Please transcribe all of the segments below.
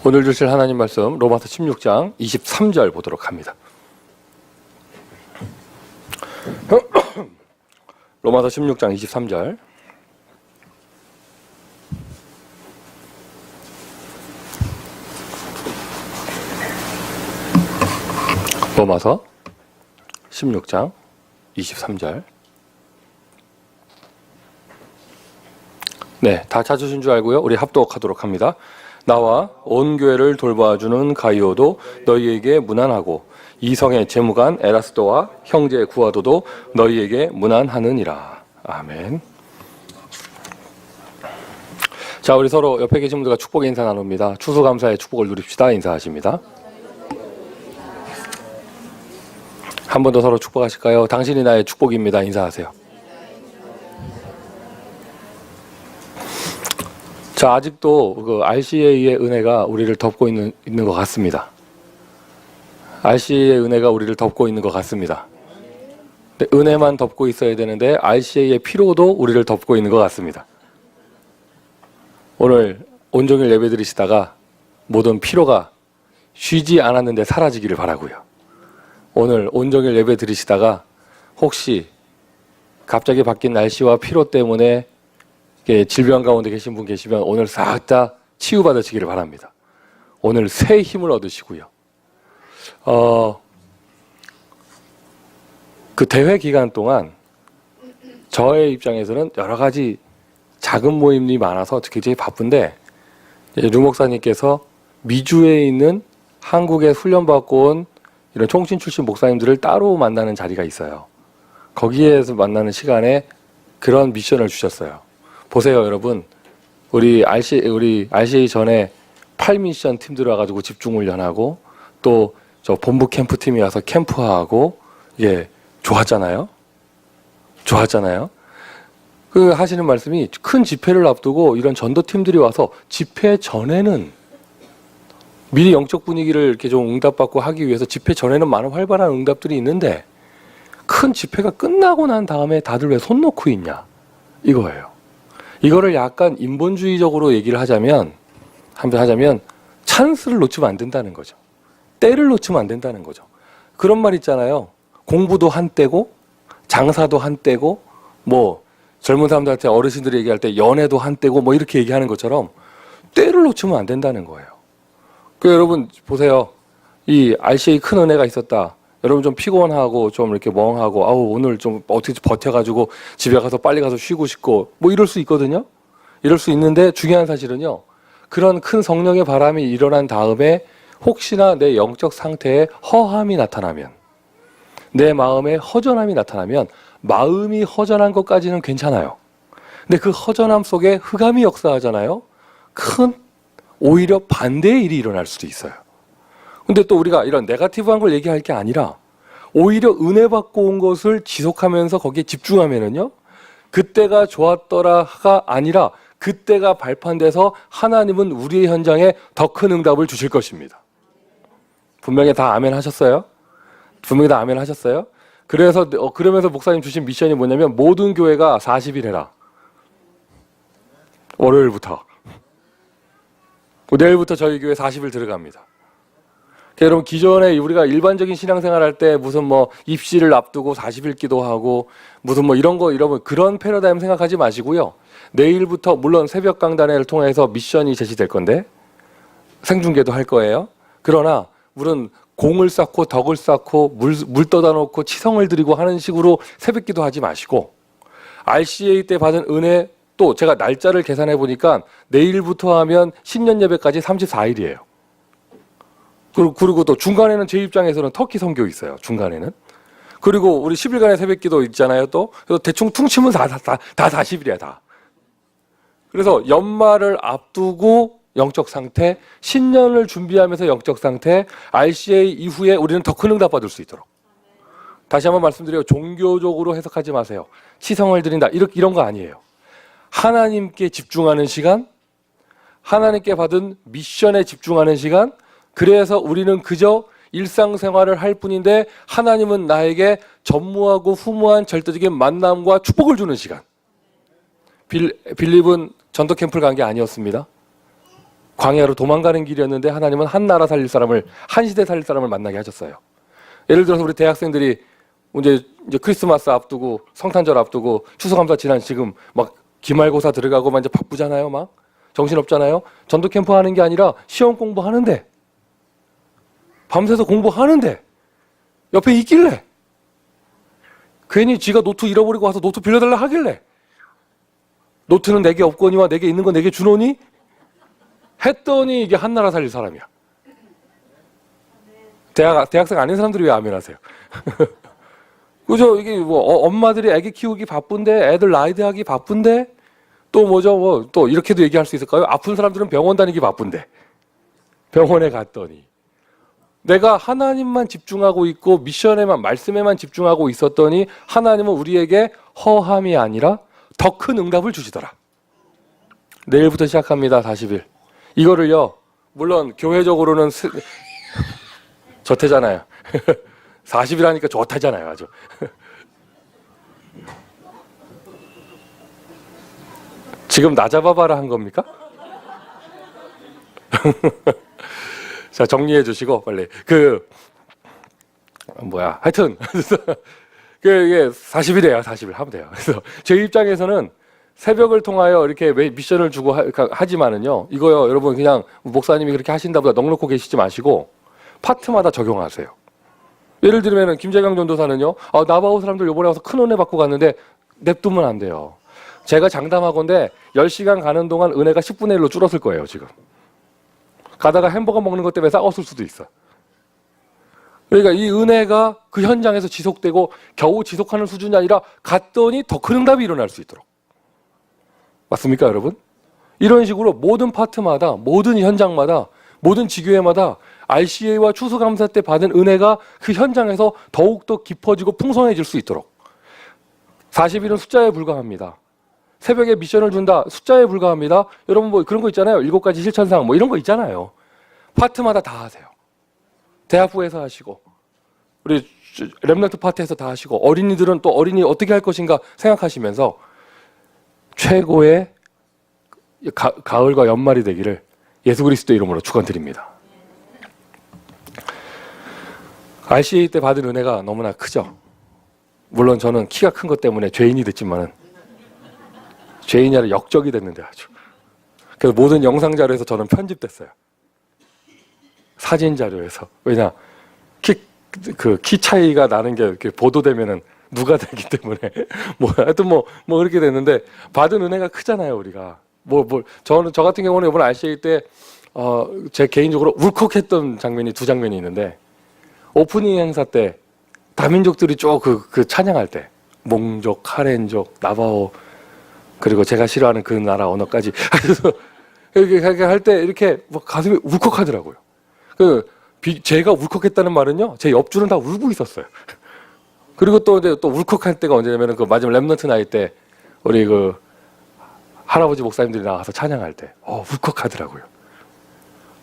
오늘 주실 하나님 말씀 로마서 16장 23절 보도록 합니다. 로마서 16장 23절. 로마서 16장 23절. 네, 다 찾으신 줄 알고요. 우리 합독하도록 합니다. 나와 온 교회를 돌봐주는 가이오도 너희에게 문안하고 이성의 재무관 에라스도와 형제 구아도도 너희에게 문안하느니라. 아멘. 자, 우리 서로 옆에 계신 분들과 축복의 인사 나눕니다. 추수감사의 축복을 누립시다. 인사하십니다. 한 번 더 서로 축복하실까요? 당신이 나의 축복입니다. 인사하세요. 자, 아직도 그 RCA의 은혜가 우리를 덮고 있는 것 같습니다. RCA의 은혜가 우리를 덮고 있는 것 같습니다. 근데 은혜만 덮고 있어야 되는데 RCA의 피로도 우리를 덮고 있는 것 같습니다. 오늘 온종일 예배 드리시다가 모든 피로가 쉬지 않았는데 사라지기를 바라고요. 오늘 온종일 예배 드리시다가 혹시 갑자기 바뀐 날씨와 피로 때문에 질병 가운데 계신 분 계시면 오늘 싹 다 치유받으시기를 바랍니다. 오늘 새 힘을 얻으시고요. 그 대회 기간 동안 저의 입장에서는 여러 가지 작은 모임이 많아서 굉장히 바쁜데 류 목사님께서 미주에 있는 한국에 훈련받고 온 이런 총신 출신 목사님들을 따로 만나는 자리가 있어요. 거기에서 만나는 시간에 그런 미션을 주셨어요. 보세요, 여러분. 우리 RCA 전에 8미션 팀들 와가지고 집중훈련하고 또 저 본부 캠프 팀이 와서 캠프하고 예, 좋았잖아요. 그 하시는 말씀이 큰 집회를 앞두고 이런 전도 팀들이 와서 집회 전에는 미리 영적 분위기를 이렇게 좀 응답받고 하기 위해서 집회 전에는 많은 활발한 응답들이 있는데 큰 집회가 끝나고 난 다음에 다들 왜 손 놓고 있냐 이거예요. 이거를 약간 인본주의적으로 얘기를 하자면 찬스를 놓치면 안 된다는 거죠. 때를 놓치면 안 된다는 거죠. 그런 말 있잖아요. 공부도 한때고 장사도 한때고 뭐 젊은 사람들한테 어르신들이 얘기할 때 연애도 한때고 뭐 이렇게 얘기하는 것처럼 때를 놓치면 안 된다는 거예요. 그 여러분 보세요. 이 RCA 큰 은혜가 있었다. 여러분 좀 피곤하고 좀 이렇게 멍하고 오늘 좀 어떻게 버텨가지고 집에 가서 빨리 가서 쉬고 싶고 뭐 이럴 수 있거든요. 이럴 수 있는데 중요한 사실은요. 그런 큰 성령의 바람이 일어난 다음에 혹시나 내 영적 상태에 허함이 나타나면 내 마음에 허전함이 나타나면 마음이 허전한 것까지는 괜찮아요. 근데 그 허전함 속에 흑암이 역사하잖아요. 오히려 반대의 일이 일어날 수도 있어요. 근데 또 우리가 이런 네거티브한 걸 얘기할 게 아니라 오히려 은혜 받고 온 것을 지속하면서 거기에 집중하면은요. 그때가 좋았더라가 아니라 그때가 발판돼서 하나님은 우리의 현장에 더 큰 응답을 주실 것입니다. 분명히 다 아멘 하셨어요? 그러면서 목사님 주신 미션이 뭐냐면 모든 교회가 40일 해라. 월요일부터. 내일부터 저희 교회 40일 들어갑니다. 여러분 기존에 우리가 일반적인 신앙생활 할 때 무슨 뭐 입시를 앞두고 40일 기도하고 무슨 뭐 이런 그런 패러다임 생각하지 마시고요. 내일부터 물론 새벽 강단회를 통해서 미션이 제시될 건데 생중계도 할 거예요. 그러나 물론 공을 쌓고 덕을 쌓고 물 떠다 놓고 치성을 드리고 하는 식으로 새벽 기도하지 마시고 RCA 때 받은 은혜 또 제가 날짜를 계산해 보니까 내일부터 하면 신년 예배까지 34일이에요. 그리고 또 중간에는 제 입장에서는 터키 선교 있어요. 중간에는. 그리고 우리 10일간의 새벽기도 있잖아요. 또 그래서 대충 퉁치면 다 40일이야 다. 그래서 연말을 앞두고 영적 상태, 신년을 준비하면서 영적 상태, RCA 이후에 우리는 더 큰 응답 받을 수 있도록. 다시 한번 말씀드려요. 종교적으로 해석하지 마세요. 치성을 드린다 이런 거 아니에요. 하나님께 집중하는 시간, 하나님께 받은 미션에 집중하는 시간. 그래서 우리는 그저 일상생활을 할 뿐인데 하나님은 나에게 전무하고 후무한 절대적인 만남과 축복을 주는 시간. 빌립은 전도 캠프를 간 게 아니었습니다. 광야로 도망가는 길이었는데 하나님은 한 나라 살릴 사람을, 한 시대 살릴 사람을 만나게 하셨어요. 예를 들어서 우리 대학생들이 이제 크리스마스 앞두고 성탄절 앞두고 추수감사 지난 지금 막 기말고사 들어가고 막 이제 바쁘잖아요. 막 정신없잖아요. 전도 캠프 하는 게 아니라 시험 공부하는데, 밤새서 공부하는데 옆에 있길래, 괜히 지가 노트 잃어버리고 와서 노트 빌려달라 하길래, 노트는 내게 없거니와 내게 있는 건 내게 주노니 했더니 이게 한 나라 살릴 사람이야. 대학생 아닌 사람들이 왜 아멘 하세요? 그죠? 이게 뭐 엄마들이 애기 키우기 바쁜데, 애들 나이 대하기 바쁜데, 또 뭐죠? 뭐 또 이렇게도 얘기할 수 있을까요? 아픈 사람들은 병원 다니기 바쁜데, 병원에 갔더니 내가 하나님만 집중하고 있고 미션에만, 말씀에만 집중하고 있었더니 하나님은 우리에게 허함이 아니라 더 큰 응답을 주시더라. 내일부터 시작합니다. 40일. 이거를요, 물론 교회적으로는 좋대잖아요. 40일 하니까 좋다잖아요. 아주. 지금 나 잡아봐라 한 겁니까? 자, 정리해 주시고 빨리. 하여튼 이게 40일이에요. 40일 하면 돼요. 그래서 제 입장에서는 새벽을 통하여 이렇게 미션을 주고 하지만은요, 이거요, 여러분 그냥 목사님이 그렇게 하신다보다 넉넉고 계시지 마시고 파트마다 적용하세요. 예를 들면은 김재강 전도사는요, 나바오 사람들 요번에 와서 큰 은혜 받고 갔는데 냅두면 안 돼요. 제가 장담하건대 10시간 가는 동안 은혜가 10분의 1로 줄었을 거예요. 지금 가다가 햄버거 먹는 것 때문에 싸웠을 수도 있어. 그러니까 이 은혜가 그 현장에서 지속되고 겨우 지속하는 수준이 아니라 갔더니 더 큰 응답이 일어날 수 있도록. 맞습니까, 여러분? 이런 식으로 모든 파트마다, 모든 현장마다, 모든 지교회마다 RCA와 추수감사 때 받은 은혜가 그 현장에서 더욱더 깊어지고 풍성해질 수 있도록. 40일은 숫자에 불과합니다. 새벽에 미션을 준다, 숫자에 불과합니다. 여러분 뭐 그런 거 있잖아요. 7가지 실천사항 뭐 이런 거 있잖아요. 파트마다 다 하세요. 대학부에서 하시고, 우리 렘넌트 파트에서 다 하시고, 어린이들은 또 어린이 어떻게 할 것인가 생각하시면서 최고의 가을과 연말이 되기를 예수 그리스도 이름으로 축원드립니다. RCA 때 받은 은혜가 너무나 크죠. 물론 저는 키가 큰 것 때문에 죄인이 됐지만은, 죄인이 아니라 역적이 됐는데 아주. 그래서 모든 영상 자료에서 저는 편집됐어요. 사진 자료에서. 왜냐, 키 차이가 나는 게 이렇게 보도되면은 누가 되기 때문에. 하여튼 그렇게 됐는데, 받은 은혜가 크잖아요, 우리가. 저 같은 경우는 이번 RCA 때, 제 개인적으로 울컥했던 장면이 2장면이 있는데, 오프닝 행사 때, 다민족들이 쭉 찬양할 때, 몽족, 카렌족, 나바오, 그리고 제가 싫어하는 그 나라 언어까지. 그래서 이렇게 할 때 이렇게 가슴이 울컥하더라고요. 제가 울컥했다는 말은요, 제 옆줄은 다 울고 있었어요. 그리고 또 울컥할 때가 언제냐면 마지막 렘넌트 나이 때 우리 할아버지 목사님들이 나와서 찬양할 때 울컥하더라고요.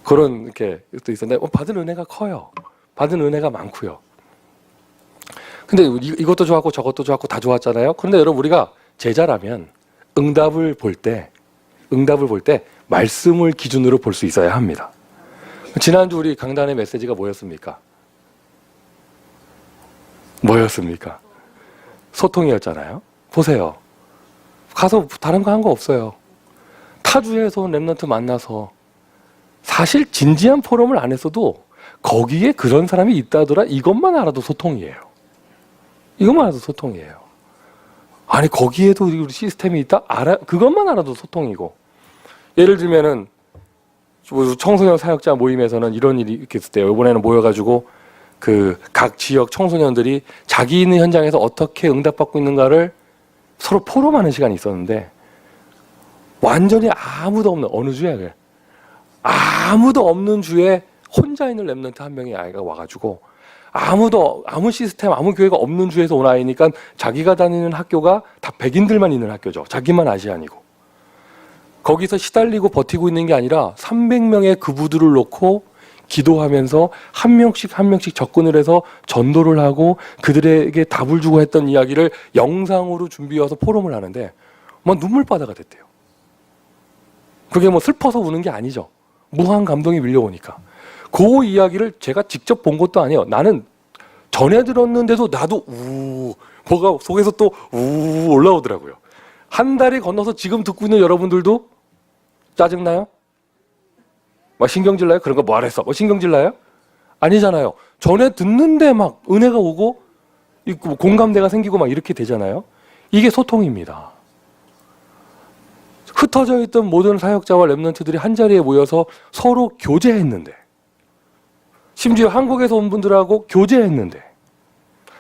그런 이렇게 또 있었는데 받은 은혜가 커요. 받은 은혜가 많고요. 근데 이것도 좋았고 저것도 좋았고 다 좋았잖아요. 그런데 여러분, 우리가 제자라면 응답을 볼 때 말씀을 기준으로 볼 수 있어야 합니다. 지난주 우리 강단의 메시지가 뭐였습니까? 소통이었잖아요. 보세요. 가서 다른 거 한 거 없어요. 타주에서 온 렘넌트 만나서 사실 진지한 포럼을 안 했어도 거기에 그런 사람이 있다더라, 이것만 알아도 소통이에요. 아니 거기에도 우리 시스템이 있다? 그것만 알아도 소통이고. 예를 들면은 청소년 사역자 모임에서는 이런 일이 이렇게 있었대요. 이번에는 모여가지고 각 지역 청소년들이 자기 있는 현장에서 어떻게 응답받고 있는가를 서로 포럼하는 시간이 있었는데, 완전히 아무도 없는, 어느 주에 그래, 아무도 없는 주에 혼자 있는 렘넌트 한 명의 아이가 와가지고, 아무 시스템, 아무 교회가 없는 주에서 온 아이니까 자기가 다니는 학교가 다 백인들만 있는 학교죠. 자기만 아시안이고. 거기서 시달리고 버티고 있는 게 아니라 300명의 그부들을 놓고 기도하면서 한 명씩 접근을 해서 전도를 하고 그들에게 답을 주고 했던 이야기를 영상으로 준비해서 포럼을 하는데 막 눈물바다가 됐대요. 그게 슬퍼서 우는 게 아니죠. 무한 감동이 밀려오니까. 그 이야기를 제가 직접 본 것도 아니에요. 나는 전에 들었는데도 나도 뭐가 속에서 또 올라오더라고요. 한 달이 건너서 지금 듣고 있는 여러분들도 짜증나요? 막 신경질 나요? 그런 거 뭐 하랬어? 뭐 신경질 나요? 아니잖아요. 전에 듣는데 막 은혜가 오고 공감대가 생기고 막 이렇게 되잖아요. 이게 소통입니다. 흩어져 있던 모든 사역자와 렘넌트들이 한 자리에 모여서 서로 교제했는데, 심지어 한국에서 온 분들하고 교제했는데,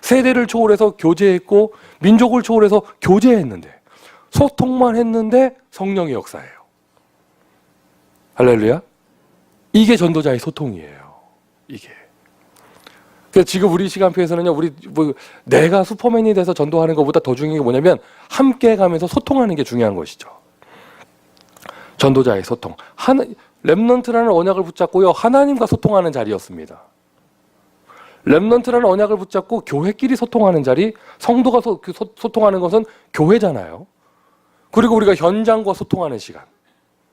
세대를 초월해서 교제했고 민족을 초월해서 교제했는데, 소통만 했는데 성령의 역사예요. 할렐루야. 이게 전도자의 소통이에요. 이게. 그래서 지금 우리 시간표에서는요, 내가 슈퍼맨이 돼서 전도하는 것보다 더 중요한 게 뭐냐면 함께 가면서 소통하는 게 중요한 것이죠. 전도자의 소통. 렘넌트라는 언약을 붙잡고요, 하나님과 소통하는 자리였습니다. 렘넌트라는 언약을 붙잡고 교회끼리 소통하는 자리, 성도가 소통하는 것은 교회잖아요. 그리고 우리가 현장과 소통하는 시간,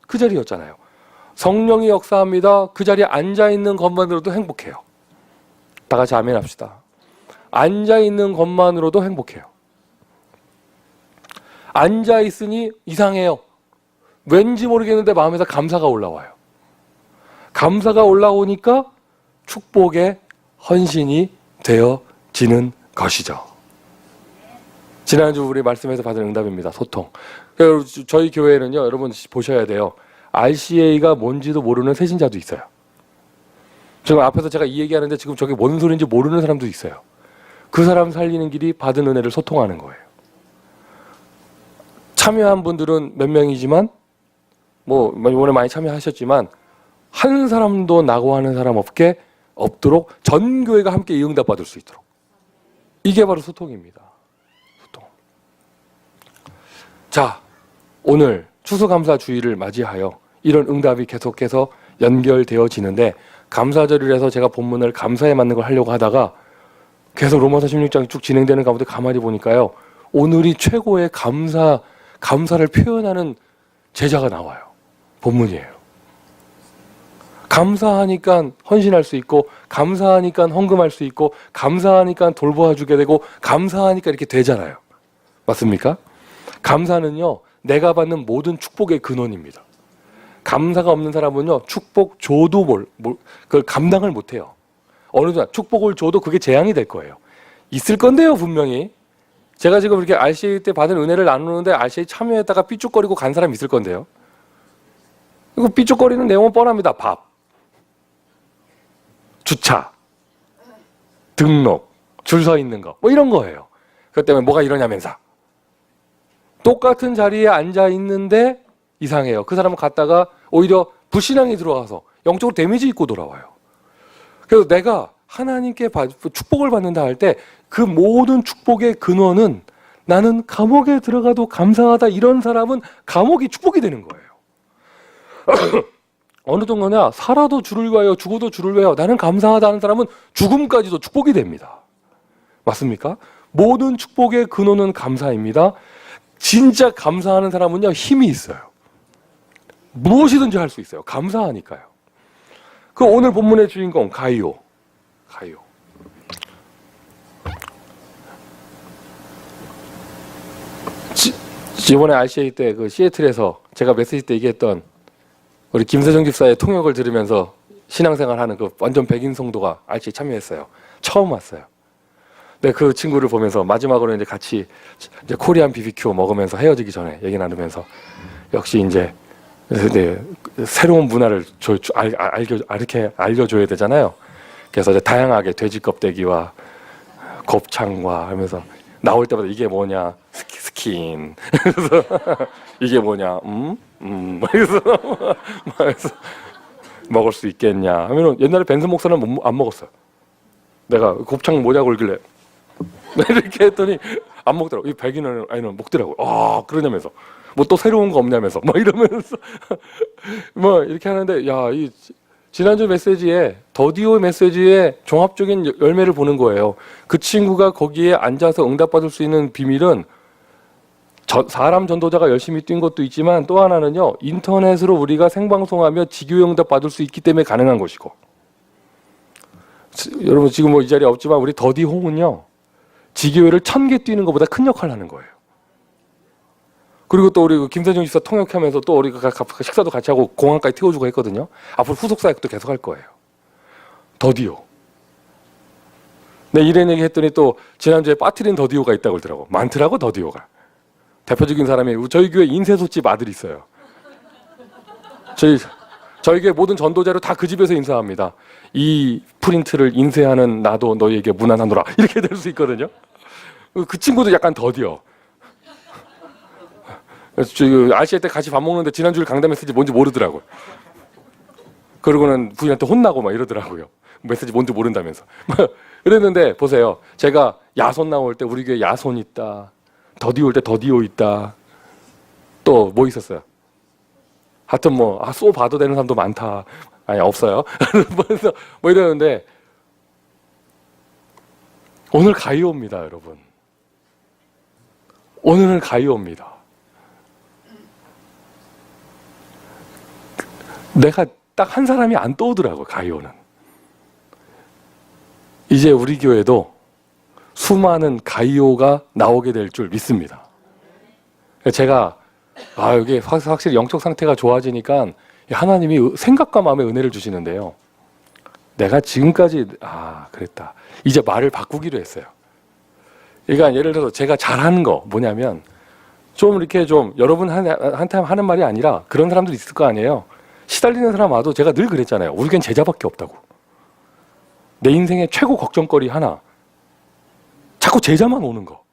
그 자리였잖아요. 성령이 역사합니다. 그 자리에 앉아있는 것만으로도 행복해요. 다 같이 아멘 합시다. 앉아있는 것만으로도 행복해요. 앉아있으니 이상해요. 왠지 모르겠는데 마음에서 감사가 올라와요. 감사가 올라오니까 축복의 헌신이 되어지는 것이죠. 지난주 우리 말씀에서 받은 응답입니다. 소통. 저희 교회는요, 여러분 보셔야 돼요. RCA가 뭔지도 모르는 새신자도 있어요. 지금 앞에서 제가 이 얘기하는데 지금 저게 뭔 소리인지 모르는 사람도 있어요. 그 사람 살리는 길이 받은 은혜를 소통하는 거예요. 참여한 분들은 몇 명이지만, 이번에 많이 참여하셨지만, 한 사람도 낙오하는 사람 없도록 전 교회가 함께 이 응답 받을 수 있도록. 이게 바로 소통입니다. 소통. 자, 오늘 추수감사주의를 맞이하여 이런 응답이 계속해서 연결되어지는데, 감사절이라서 제가 본문을 감사에 맞는 걸 하려고 하다가 계속 로마서 16장이 쭉 진행되는 가운데 가만히 보니까요, 오늘이 최고의 감사를 표현하는 제자가 나와요. 본문이에요. 감사하니까 헌신할 수 있고, 감사하니까 헌금할 수 있고, 감사하니까 돌보아주게 되고, 감사하니까 이렇게 되잖아요. 맞습니까? 감사는요, 내가 받는 모든 축복의 근원입니다. 감사가 없는 사람은요, 축복 줘도 그걸 감당을 못해요. 어느 순간 축복을 줘도 그게 재앙이 될 거예요. 있을 건데요, 분명히. 제가 지금 이렇게 RCA 때 받은 은혜를 나누는데 RCA 참여했다가 삐죽거리고 간 사람 있을 건데요. 이거 삐죽거리는 내용은 뻔합니다. 밥, 주차, 등록, 줄 서 있는 거, 이런 거예요. 그것 때문에 뭐가 이러냐면서. 똑같은 자리에 앉아 있는데 이상해요. 그 사람은 갔다가 오히려 불신앙이 들어와서 영적으로 데미지 입고 돌아와요. 그래서 내가 하나님께 축복을 받는다 할 때 그 모든 축복의 근원은, 나는 감옥에 들어가도 감사하다, 이런 사람은 감옥이 축복이 되는 거예요. 어느 정도냐, 살아도 주를 위하여 죽어도 주를 위하여 나는 감사하다 하는 사람은 죽음까지도 축복이 됩니다. 맞습니까? 모든 축복의 근원은 감사입니다. 진짜 감사하는 사람은요, 힘이 있어요. 무엇이든지 할 수 있어요. 감사하니까요. 그 오늘 본문의 주인공 가이오. 이번에 RCA 때 그 시애틀에서 제가 메시지 때 얘기했던 우리 김세정 집사의 통역을 들으면서 신앙생활하는 그 완전 백인 성도가 RCA 참여했어요. 처음 왔어요. 네, 그 친구를 보면서 마지막으로 이제 같이 이제 코리안 BBQ 먹으면서 헤어지기 전에 얘기 나누면서, 역시 이제 새로운 문화를 알려줘야 되잖아요. 그래서 이제 다양하게 돼지 껍데기와 곱창과 하면서 나올 때마다 이게 뭐냐, 스킨. 그래서 이게 뭐냐, 그래서 먹을 수 있겠냐 하면은, 옛날에 벤슨 목사는 안 먹었어요. 내가 곱창 뭐냐고 그러길래 이렇게 했더니 안 먹더라고. 이 백인은 아니는 먹더라고. 그러냐면서 또 새로운 거 없냐면서 이러면서 이렇게 하는데, 이 지난주 메시지에, 더디오 메시지의 종합적인 열매를 보는 거예요. 그 친구가 거기에 앉아서 응답받을 수 있는 비밀은 사람 전도자가 열심히 뛴 것도 있지만 또 하나는요, 인터넷으로 우리가 생방송하며 지교응답 받을 수 있기 때문에 가능한 것이고, 여러분 지금 뭐 이 자리에 없지만 우리 더디홍은요, 지교회를 1000개 뛰는 것보다 큰 역할을 하는 거예요. 그리고 또 우리 김세중 집사 통역하면서 또 우리가 식사도 같이 하고 공항까지 태워주고 했거든요. 앞으로 후속 사역도 계속 할 거예요. 더디오. 네, 이런 얘기 했더니 또 지난주에 빠트린 더디오가 있다고 그러더라고. 많더라고, 더디오가. 대표적인 사람이 저희 교회 인쇄소집 아들이 있어요. 저희 교회 모든 전도자료 다 그 집에서 인쇄합니다. 이 프린트를 인쇄하는 나도 너희에게 무난하노라. 이렇게 될 수 있거든요. 그 친구도 약간 더디어. 아시아 때 같이 밥 먹는데 지난주에 강단 메시지 뭔지 모르더라고요. 그러고는 부인한테 혼나고 막 이러더라고요. 메시지 뭔지 모른다면서. 그랬는데 보세요. 제가 야손 나올 때 우리 교회 야손 있다. 더디올 때 더디오 있다. 또 뭐 있었어요? 하여튼 쏘 봐도 되는 사람도 많다. 아니, 없어요. 그래서 뭐 이러는데 오늘 가이오입니다, 여러분. 오늘은 가이오입니다. 내가 딱 한 사람이 안 떠오더라고요, 가이오는. 이제 우리 교회도 수많은 가이오가 나오게 될 줄 믿습니다. 제가 이게 확실히 영적 상태가 좋아지니까 하나님이 생각과 마음의 은혜를 주시는데요. 내가 지금까지 그랬다. 이제 말을 바꾸기로 했어요. 그러니까 예를 들어서 제가 잘하는 거 뭐냐면 좀 이렇게 좀 여러분한테 하는 말이 아니라 그런 사람들이 있을 거 아니에요. 시달리는 사람 와도 제가 늘 그랬잖아요. 우리겐 제자밖에 없다고. 내 인생의 최고 걱정거리 하나. 자꾸 제자만 오는 거.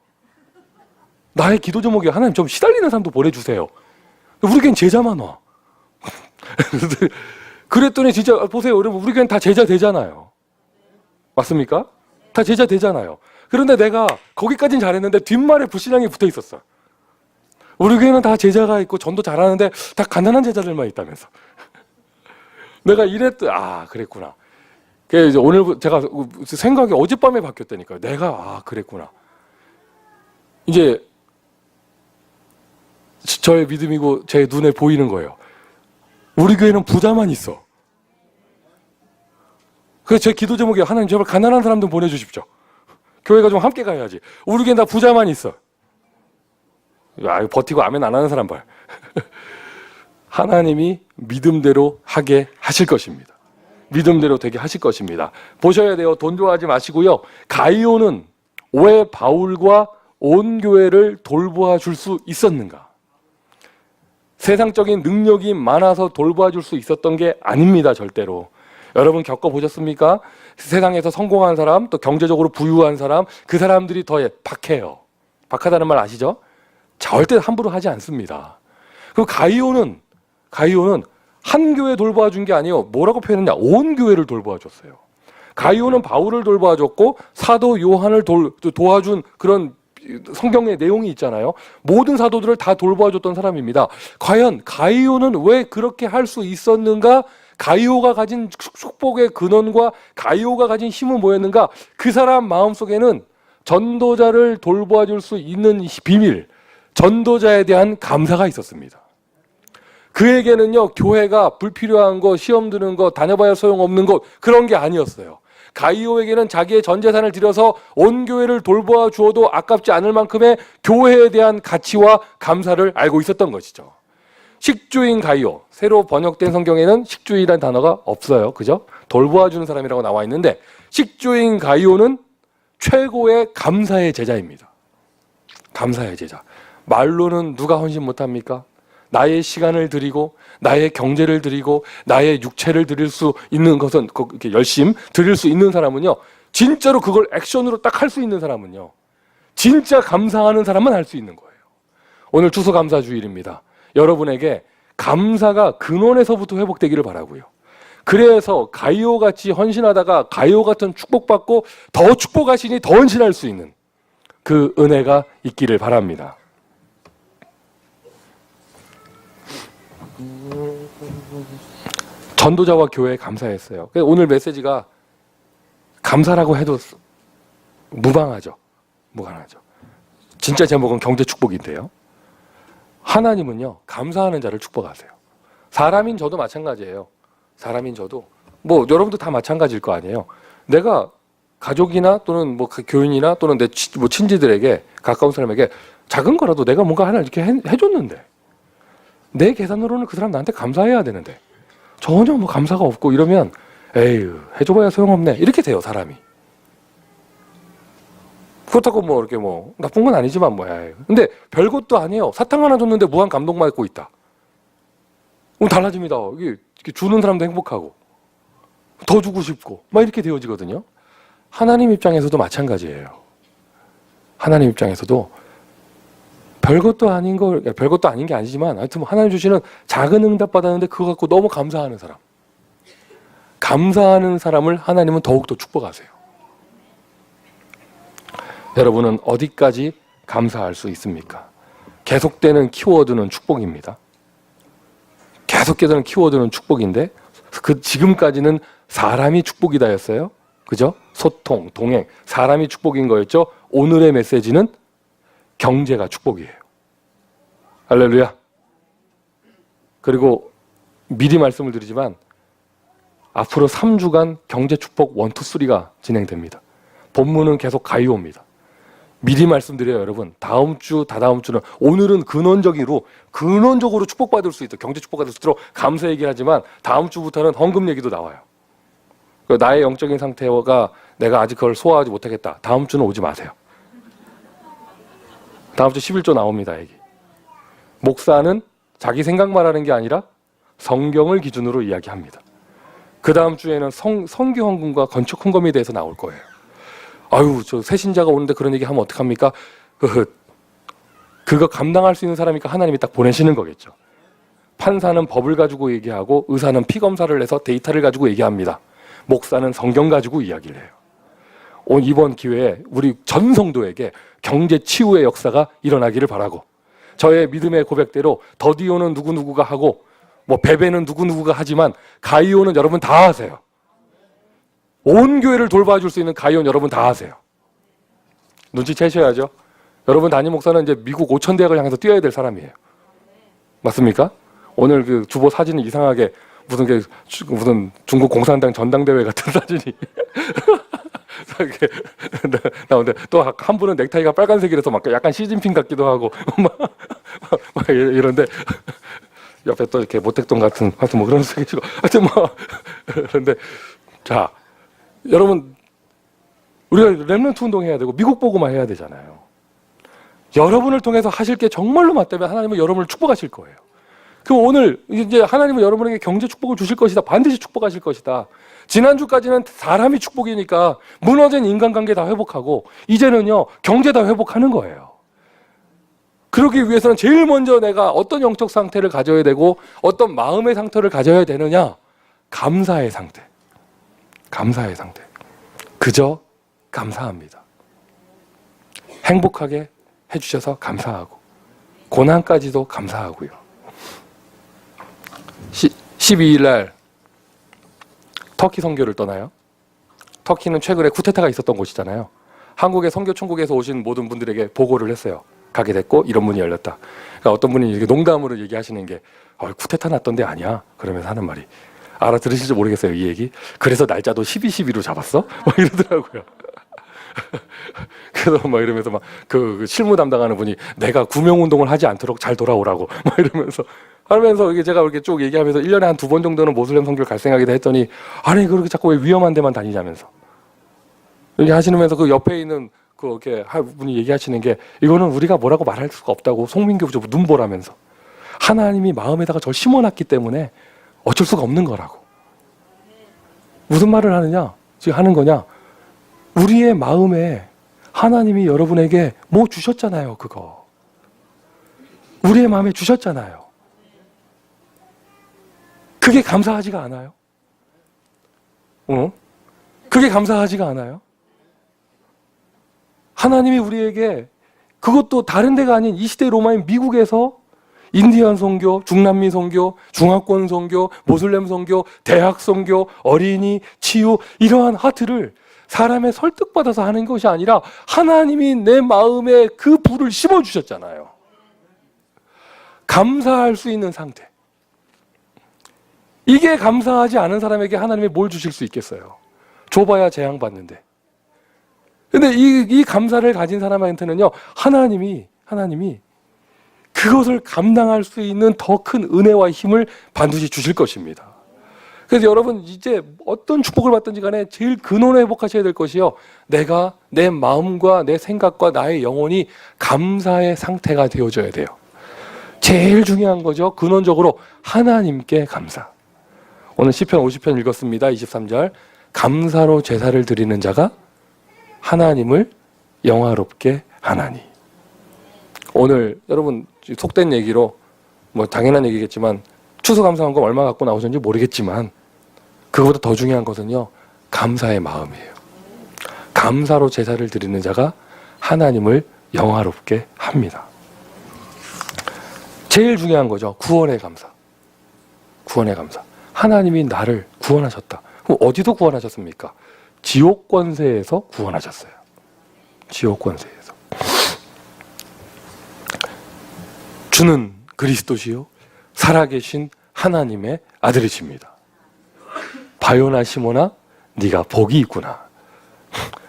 나의 기도 제목이 하나님 좀 시달리는 사람도 보내주세요. 우리겐 제자만 와. 그랬더니 진짜 보세요. 여러분 우리겐 다 제자 되잖아요. 맞습니까? 다 제자 되잖아요. 그런데 내가 거기까진 잘했는데 뒷말에 불신앙이 붙어 있었어. 우리 교회는 다 제자가 있고 전도 잘하는데 다 가난한 제자들만 있다면서. 내가 그랬구나. 이제 오늘 제가 생각이 어젯밤에 바뀌었다니까요. 내가 그랬구나. 이제 저의 믿음이고 제 눈에 보이는 거예요. 우리 교회는 부자만 있어. 그래서 제 기도 제목이 하나님 제발 가난한 사람들 보내주십시오. 교회가 좀 함께 가야지. 우리 교회는 다 부자만 있어. 버티고 아멘 안 하는 사람 봐. 하나님이 믿음대로 하게 하실 것입니다. 믿음대로 되게 하실 것입니다. 보셔야 돼요. 돈 좋아하지 마시고요. 가이오는 왜 바울과 온 교회를 돌보아 줄 수 있었는가? 세상적인 능력이 많아서 돌보아 줄 수 있었던 게 아닙니다. 절대로. 여러분 겪어보셨습니까? 세상에서 성공한 사람, 또 경제적으로 부유한 사람, 그 사람들이 더 박해요. 박하다는 말 아시죠? 절대 함부로 하지 않습니다. 그리고 가이오는 한 교회 돌보아 준 게 아니에요. 뭐라고 표현했냐? 온 교회를 돌보아 줬어요. 가이오는 바울을 돌보아 줬고 사도 요한을 도와준 그런 성경의 내용이 있잖아요. 모든 사도들을 다 돌보아 줬던 사람입니다. 과연 가이오는 왜 그렇게 할 수 있었는가? 가이오가 가진 축복의 근원과 가이오가 가진 힘은 뭐였는가? 그 사람 마음속에는 전도자를 돌보아 줄 수 있는 비밀, 전도자에 대한 감사가 있었습니다. 그에게는요, 교회가 불필요한 거, 시험 드는 거, 다녀봐야 소용없는 것, 그런 게 아니었어요. 가이오에게는 자기의 전 재산을 들여서 온 교회를 돌보아 주어도 아깝지 않을 만큼의 교회에 대한 가치와 감사를 알고 있었던 것이죠. 식주인 가이오, 새로 번역된 성경에는 식주인이라는 단어가 없어요. 그죠? 돌보아 주는 사람이라고 나와 있는데 식주인 가이오는 최고의 감사의 제자입니다. 감사의 제자. 말로는 누가 헌신 못합니까? 나의 시간을 드리고 나의 경제를 드리고 나의 육체를 드릴 수 있는 것은 이렇게 열심 드릴 수 있는 사람은요, 진짜로 그걸 액션으로 딱 할 수 있는 사람은요, 진짜 감사하는 사람만 할 수 있는 거예요. 오늘 추수감사주일입니다. 여러분에게 감사가 근원에서부터 회복되기를 바라고요. 그래서 가이오같이 헌신하다가 가이오 같은 축복받고 더 축복하시니 더 헌신할 수 있는 그 은혜가 있기를 바랍니다. 전도자와 교회에 감사했어요. 오늘 메시지가 감사라고 해도 무방하죠. 무관하죠. 진짜 제목은 경제 축복인데요. 하나님은요, 감사하는 자를 축복하세요. 사람인 저도 마찬가지예요. 사람인 저도 뭐 여러분도 다 마찬가지일 거 아니에요. 내가 가족이나 또는 뭐 교인이나 또는 내 친지들에게, 가까운 사람에게 작은 거라도 내가 뭔가 하나 이렇게 해줬는데 내 계산으로는 그 사람 나한테 감사해야 되는데 전혀 뭐 감사가 없고 이러면 에휴 해줘봐야 소용없네 이렇게 돼요, 사람이. 그렇다고 뭐 이렇게 뭐 나쁜 건 아니지만 뭐야. 근데 별것도 아니에요. 사탕 하나 줬는데 무한 감동받고 있다. 그럼 달라집니다. 이게 주는 사람도 행복하고 더 주고 싶고 막 이렇게 되어지거든요. 하나님 입장에서도 마찬가지예요. 하나님 입장에서도 별것도 아닌 게 아니지만 하여튼 하나님 주시는 작은 응답 받았는데 그거 갖고 너무 감사하는 사람. 감사하는 사람을 하나님은 더욱더 축복하세요. 여러분은 어디까지 감사할 수 있습니까? 계속되는 키워드는 축복입니다. 계속되는 키워드는 축복인데 지금까지는 사람이 축복이다였어요. 그죠? 소통, 동행, 사람이 축복인 거였죠. 오늘의 메시지는 경제가 축복이에요. 할렐루야. 그리고 미리 말씀을 드리지만 앞으로 3주간 경제 축복 1, 2, 3가 진행됩니다. 본문은 계속 가이오입니다. 미리 말씀드려요, 여러분. 다음 주, 다다음 주는 오늘은 근원적으로 축복받을 수 있도록, 경제 축복받을 수 있도록 감사 얘기를 하지만 다음 주부터는 헌금 얘기도 나와요. 나의 영적인 상태가 내가 아직 그걸 소화하지 못하겠다. 다음 주는 오지 마세요. 다음 주 11조 나옵니다, 얘기. 목사는 자기 생각만 하는 게 아니라 성경을 기준으로 이야기합니다. 그 다음 주에는 선교 헌금과 건축 헌금에 대해서 나올 거예요. 아유, 저 새신자가 오는데 그런 얘기 하면 어떡합니까? 그거 감당할 수 있는 사람이니까 하나님이 딱 보내시는 거겠죠. 판사는 법을 가지고 얘기하고 의사는 피검사를 해서 데이터를 가지고 얘기합니다. 목사는 성경 가지고 이야기를 해요. 이번 기회에 우리 전 성도에게 경제 치유의 역사가 일어나기를 바라고, 저의 믿음의 고백대로 더디오는 누구누구가 하고 뭐 베베는 누구누구가 하지만 가이오는 여러분 다 하세요. 온 교회를 돌봐줄 수 있는 가이온 여러분 다 하세요. 눈치채셔야죠. 여러분 담임 목사는 이제 미국 5천 대학을 향해서 뛰어야 될 사람이에요. 맞습니까? 오늘 그 주보 사진은 이상하게 무슨 중국 공산당 전당대회 같은 사진이 나오는데 또 한 분은 넥타이가 빨간색이라서 막 약간 시진핑 같기도 하고 막 이런데 옆에 또 이렇게 모택동 같은 하여튼 뭐 그런 색이고 하여튼 뭐 그런데 자. 여러분, 우리가 렘넌트 운동해야 되고 미국 보고만 해야 되잖아요. 여러분을 통해서 하실 게 정말로 맞다면 하나님은 여러분을 축복하실 거예요. 그럼 오늘 이제 하나님은 여러분에게 경제 축복을 주실 것이다. 반드시 축복하실 것이다. 지난주까지는 사람이 축복이니까 무너진 인간관계 다 회복하고 이제는요 경제 다 회복하는 거예요. 그러기 위해서는 제일 먼저 내가 어떤 영적 상태를 가져야 되고 어떤 마음의 상태를 가져야 되느냐? 감사의 상태. 감사의 상태. 그저 감사합니다. 행복하게 해주셔서 감사하고 고난까지도 감사하고요. 12일 날 터키 선교를 떠나요. 터키는 최근에 쿠데타가 있었던 곳이잖아요. 한국의 선교 천국에서 오신 모든 분들에게 보고를 했어요. 가게 됐고 이런 문이 열렸다. 그러니까 어떤 분이 이렇게 농담으로 얘기하시는 게 쿠데타 났던 데 아니야? 그러면서 하는 말이, 알아들으실지 모르겠어요, 이 얘기. 그래서 날짜도 12.12로 잡았어? 막 이러더라고요. 그래서 막 이러면서 막 그 실무 담당하는 분이 내가 구명운동을 하지 않도록 잘 돌아오라고 막 이러면서 하면서 이게 제가 이렇게 쭉 얘기하면서 1년에 한 2번 정도는 모슬렘 선교를 갈 생각이다 했더니 아니 그렇게 자꾸 왜 위험한 데만 다니냐면서 이렇게 하시면서 그 옆에 있는 그렇게 분이 얘기하시는 게 이거는 우리가 뭐라고 말할 수가 없다고 송민교 부부 눈보라면서 하나님이 마음에다가 절 심어놨기 때문에 어쩔 수가 없는 거라고. 무슨 말을 하느냐? 지금 하는 거냐? 우리의 마음에 하나님이 여러분에게 뭐 주셨잖아요, 그거. 우리의 마음에 주셨잖아요. 그게 감사하지가 않아요? 그게 감사하지가 않아요? 하나님이 우리에게 그것도 다른 데가 아닌 이 시대 로마인 미국에서 인디안 선교, 중남미 선교, 중화권 선교, 모슬렘 선교, 대학 선교, 어린이, 치유 이러한 하트를 사람의 설득받아서 하는 것이 아니라 하나님이 내 마음에 그 불을 심어주셨잖아요. 감사할 수 있는 상태. 이게 감사하지 않은 사람에게 하나님이 뭘 주실 수 있겠어요? 줘봐야 재앙받는데. 근데 이 감사를 가진 사람한테는요, 하나님이 그것을 감당할 수 있는 더 큰 은혜와 힘을 반드시 주실 것입니다. 그래서 여러분, 이제 어떤 축복을 받든지 간에 제일 근원을 회복하셔야 될 것이요, 내가 내 마음과 내 생각과 나의 영혼이 감사의 상태가 되어져야 돼요. 제일 중요한 거죠. 근원적으로 하나님께 감사. 오늘 시편 50편 읽었습니다. 23절. 감사로 제사를 드리는 자가 하나님을 영화롭게 하나니. 오늘 여러분 속된 얘기로 뭐 당연한 얘기겠지만 추수감사원금 얼마 갖고 나오셨는지 모르겠지만 그거보다 더 중요한 것은요, 감사의 마음이에요. 감사로 제사를 드리는 자가 하나님을 영화롭게 합니다. 제일 중요한 거죠. 구원의 감사. 구원의 감사. 하나님이 나를 구원하셨다. 그럼 어디서 구원하셨습니까? 지옥 권세에서 구원하셨어요. 지옥 권세에서. 주는 그리스도시요 살아계신 하나님의 아들이십니다. 바요나 시모나 네가 복이 있구나.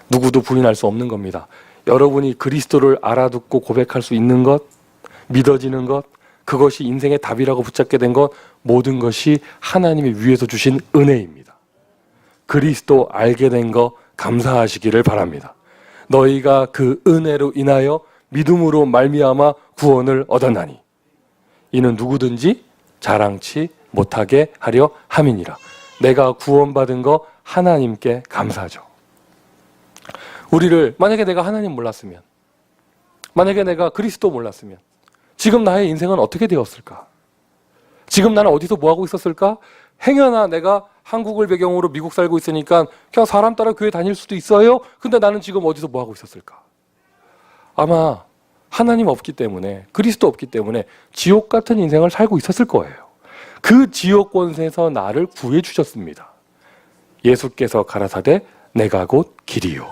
누구도 부인할 수 없는 겁니다. 여러분이 그리스도를 알아듣고 고백할 수 있는 것, 믿어지는 것, 그것이 인생의 답이라고 붙잡게 된 것, 모든 것이 하나님이 위에서 주신 은혜입니다. 그리스도 알게 된 거 감사하시기를 바랍니다. 너희가 그 은혜로 인하여 믿음으로 말미암아 구원을 얻었나니 이는 누구든지 자랑치 못하게 하려 함이니라. 내가 구원받은 거 하나님께 감사하죠. 우리를, 만약에 내가 하나님 몰랐으면, 만약에 내가 그리스도 몰랐으면 지금 나의 인생은 어떻게 되었을까? 지금 나는 어디서 뭐하고 있었을까? 행여나 내가 한국을 배경으로 미국 살고 있으니까 그냥 사람 따라 교회 다닐 수도 있어요. 근데 나는 지금 어디서 뭐하고 있었을까? 아마 하나님 없기 때문에, 그리스도 없기 때문에 지옥 같은 인생을 살고 있었을 거예요. 그 지옥 권세에서 나를 구해 주셨습니다. 예수께서 가라사대 내가 곧 길이요.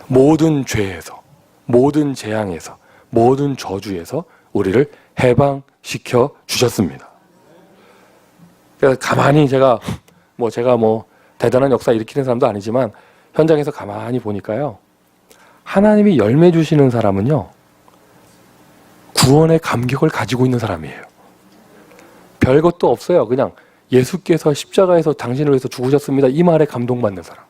모든 죄에서, 모든 재앙에서, 모든 저주에서 우리를 해방시켜 주셨습니다. 그래서 가만히 제가 대단한 역사 일으키는 사람도 아니지만 현장에서 가만히 보니까요, 하나님이 열매 주시는 사람은요, 구원의 감격을 가지고 있는 사람이에요. 별것도 없어요. 그냥 예수께서 십자가에서 당신을 위해서 죽으셨습니다, 이 말에 감동받는 사람.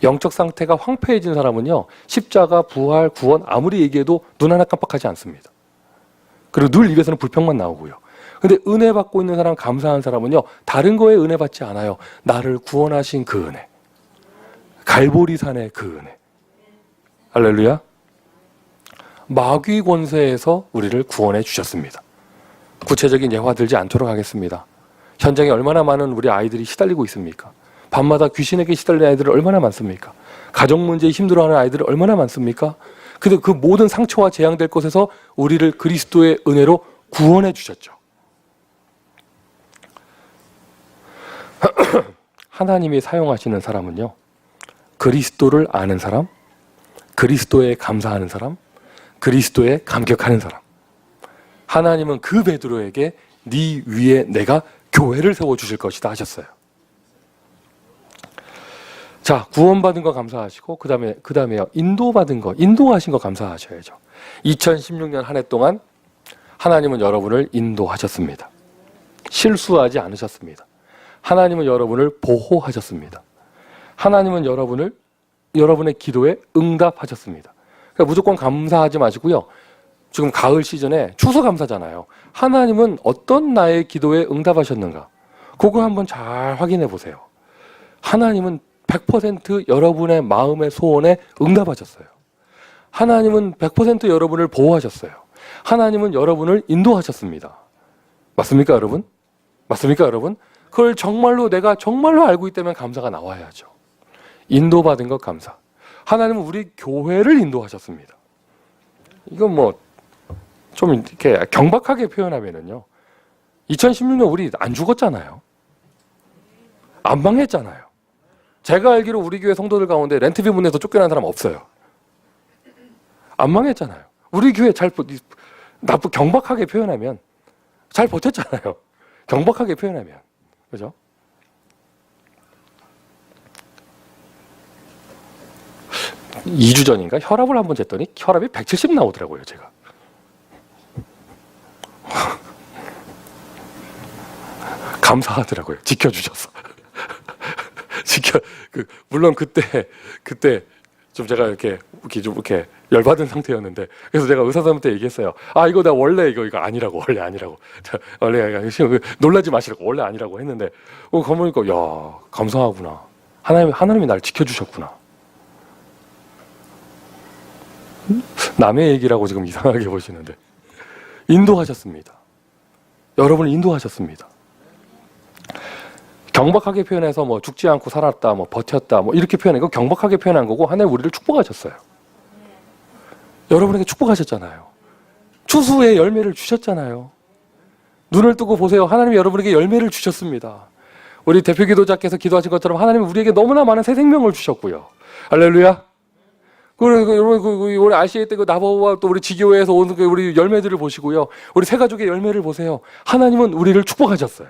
영적 상태가 황폐해진 사람은요, 십자가, 부활, 구원 아무리 얘기해도 눈 하나 깜빡하지 않습니다. 그리고 늘 입에서는 불평만 나오고요. 근데 은혜 받고 있는 사람, 감사한 사람은요, 다른 거에 은혜 받지 않아요. 나를 구원하신 그 은혜, 갈보리산의 그 은혜. 할렐루야. 마귀 권세에서 우리를 구원해 주셨습니다. 구체적인 예화 들지 않도록 하겠습니다. 현장에 얼마나 많은 우리 아이들이 시달리고 있습니까? 밤마다 귀신에게 시달리는 아이들이 얼마나 많습니까? 가정 문제에 힘들어하는 아이들이 얼마나 많습니까? 근데 그 모든 상처와 재앙될 곳에서 우리를 그리스도의 은혜로 구원해 주셨죠. 하나님이 사용하시는 사람은요, 그리스도를 아는 사람, 그리스도에 감사하는 사람, 그리스도에 감격하는 사람. 하나님은 그 베드로에게 네 위에 내가 교회를 세워주실 것이다 하셨어요. 자, 구원받은 거 감사하시고 그 다음에요, 인도받은 거, 인도하신 거 감사하셔야죠. 2016년 한 해 동안 하나님은 여러분을 인도하셨습니다. 실수하지 않으셨습니다. 하나님은 여러분을 보호하셨습니다. 하나님은 여러분의 기도에 응답하셨습니다. 그러니까 무조건 감사하지 마시고요. 지금 가을 시즌에 추수감사잖아요. 하나님은 어떤 나의 기도에 응답하셨는가? 그거 한번 잘 확인해 보세요. 하나님은 100% 여러분의 마음의 소원에 응답하셨어요. 하나님은 100% 여러분을 보호하셨어요. 하나님은 여러분을 인도하셨습니다. 맞습니까, 여러분? 맞습니까, 여러분? 그걸 내가 정말로 알고 있다면 감사가 나와야죠. 인도받은 것 감사. 하나님은 우리 교회를 인도하셨습니다. 이건 좀 이렇게 경박하게 표현하면은요, 2016년 우리 안 죽었잖아요. 안 망했잖아요. 제가 알기로 우리 교회 성도들 가운데 렌트비 문에서 쫓겨난 사람 없어요. 안 망했잖아요. 우리 교회 경박하게 표현하면 잘 버텼잖아요. 경박하게 표현하면. 그죠? 이 주 전인가 혈압을 한번 쟀더니 혈압이 170 나오더라고요, 제가. 감사하더라고요. 지켜주셔서. 물론 그때 좀 제가 이렇게 열받은 상태였는데, 그래서 제가 의사 선생님한테 얘기했어요. 이거 나 원래 이거 아니라고, 원래 아니라고. 원래 놀라지 마시라고, 원래 아니라고 했는데, 가보니까, 야, 감사하구나. 하나님이 날 지켜주셨구나. 남의 얘기라고 지금 이상하게 보시는데, 인도하셨습니다. 여러분을 인도하셨습니다. 경박하게 표현해서 뭐 죽지 않고 살았다, 뭐 버텼다, 뭐 이렇게 표현하고 경박하게 표현한 거고, 하나님 우리를 축복하셨어요. 여러분에게 축복하셨잖아요. 추수의 열매를 주셨잖아요. 눈을 뜨고 보세요. 하나님이 여러분에게 열매를 주셨습니다. 우리 대표 기도자께서 기도하신 것처럼 하나님이 우리에게 너무나 많은 새 생명을 주셨고요. 할렐루야. 우리 RCA 때 나보와 또 우리 지교회에서 온 우리 열매들을 보시고요. 우리 새 가족의 열매를 보세요. 하나님은 우리를 축복하셨어요.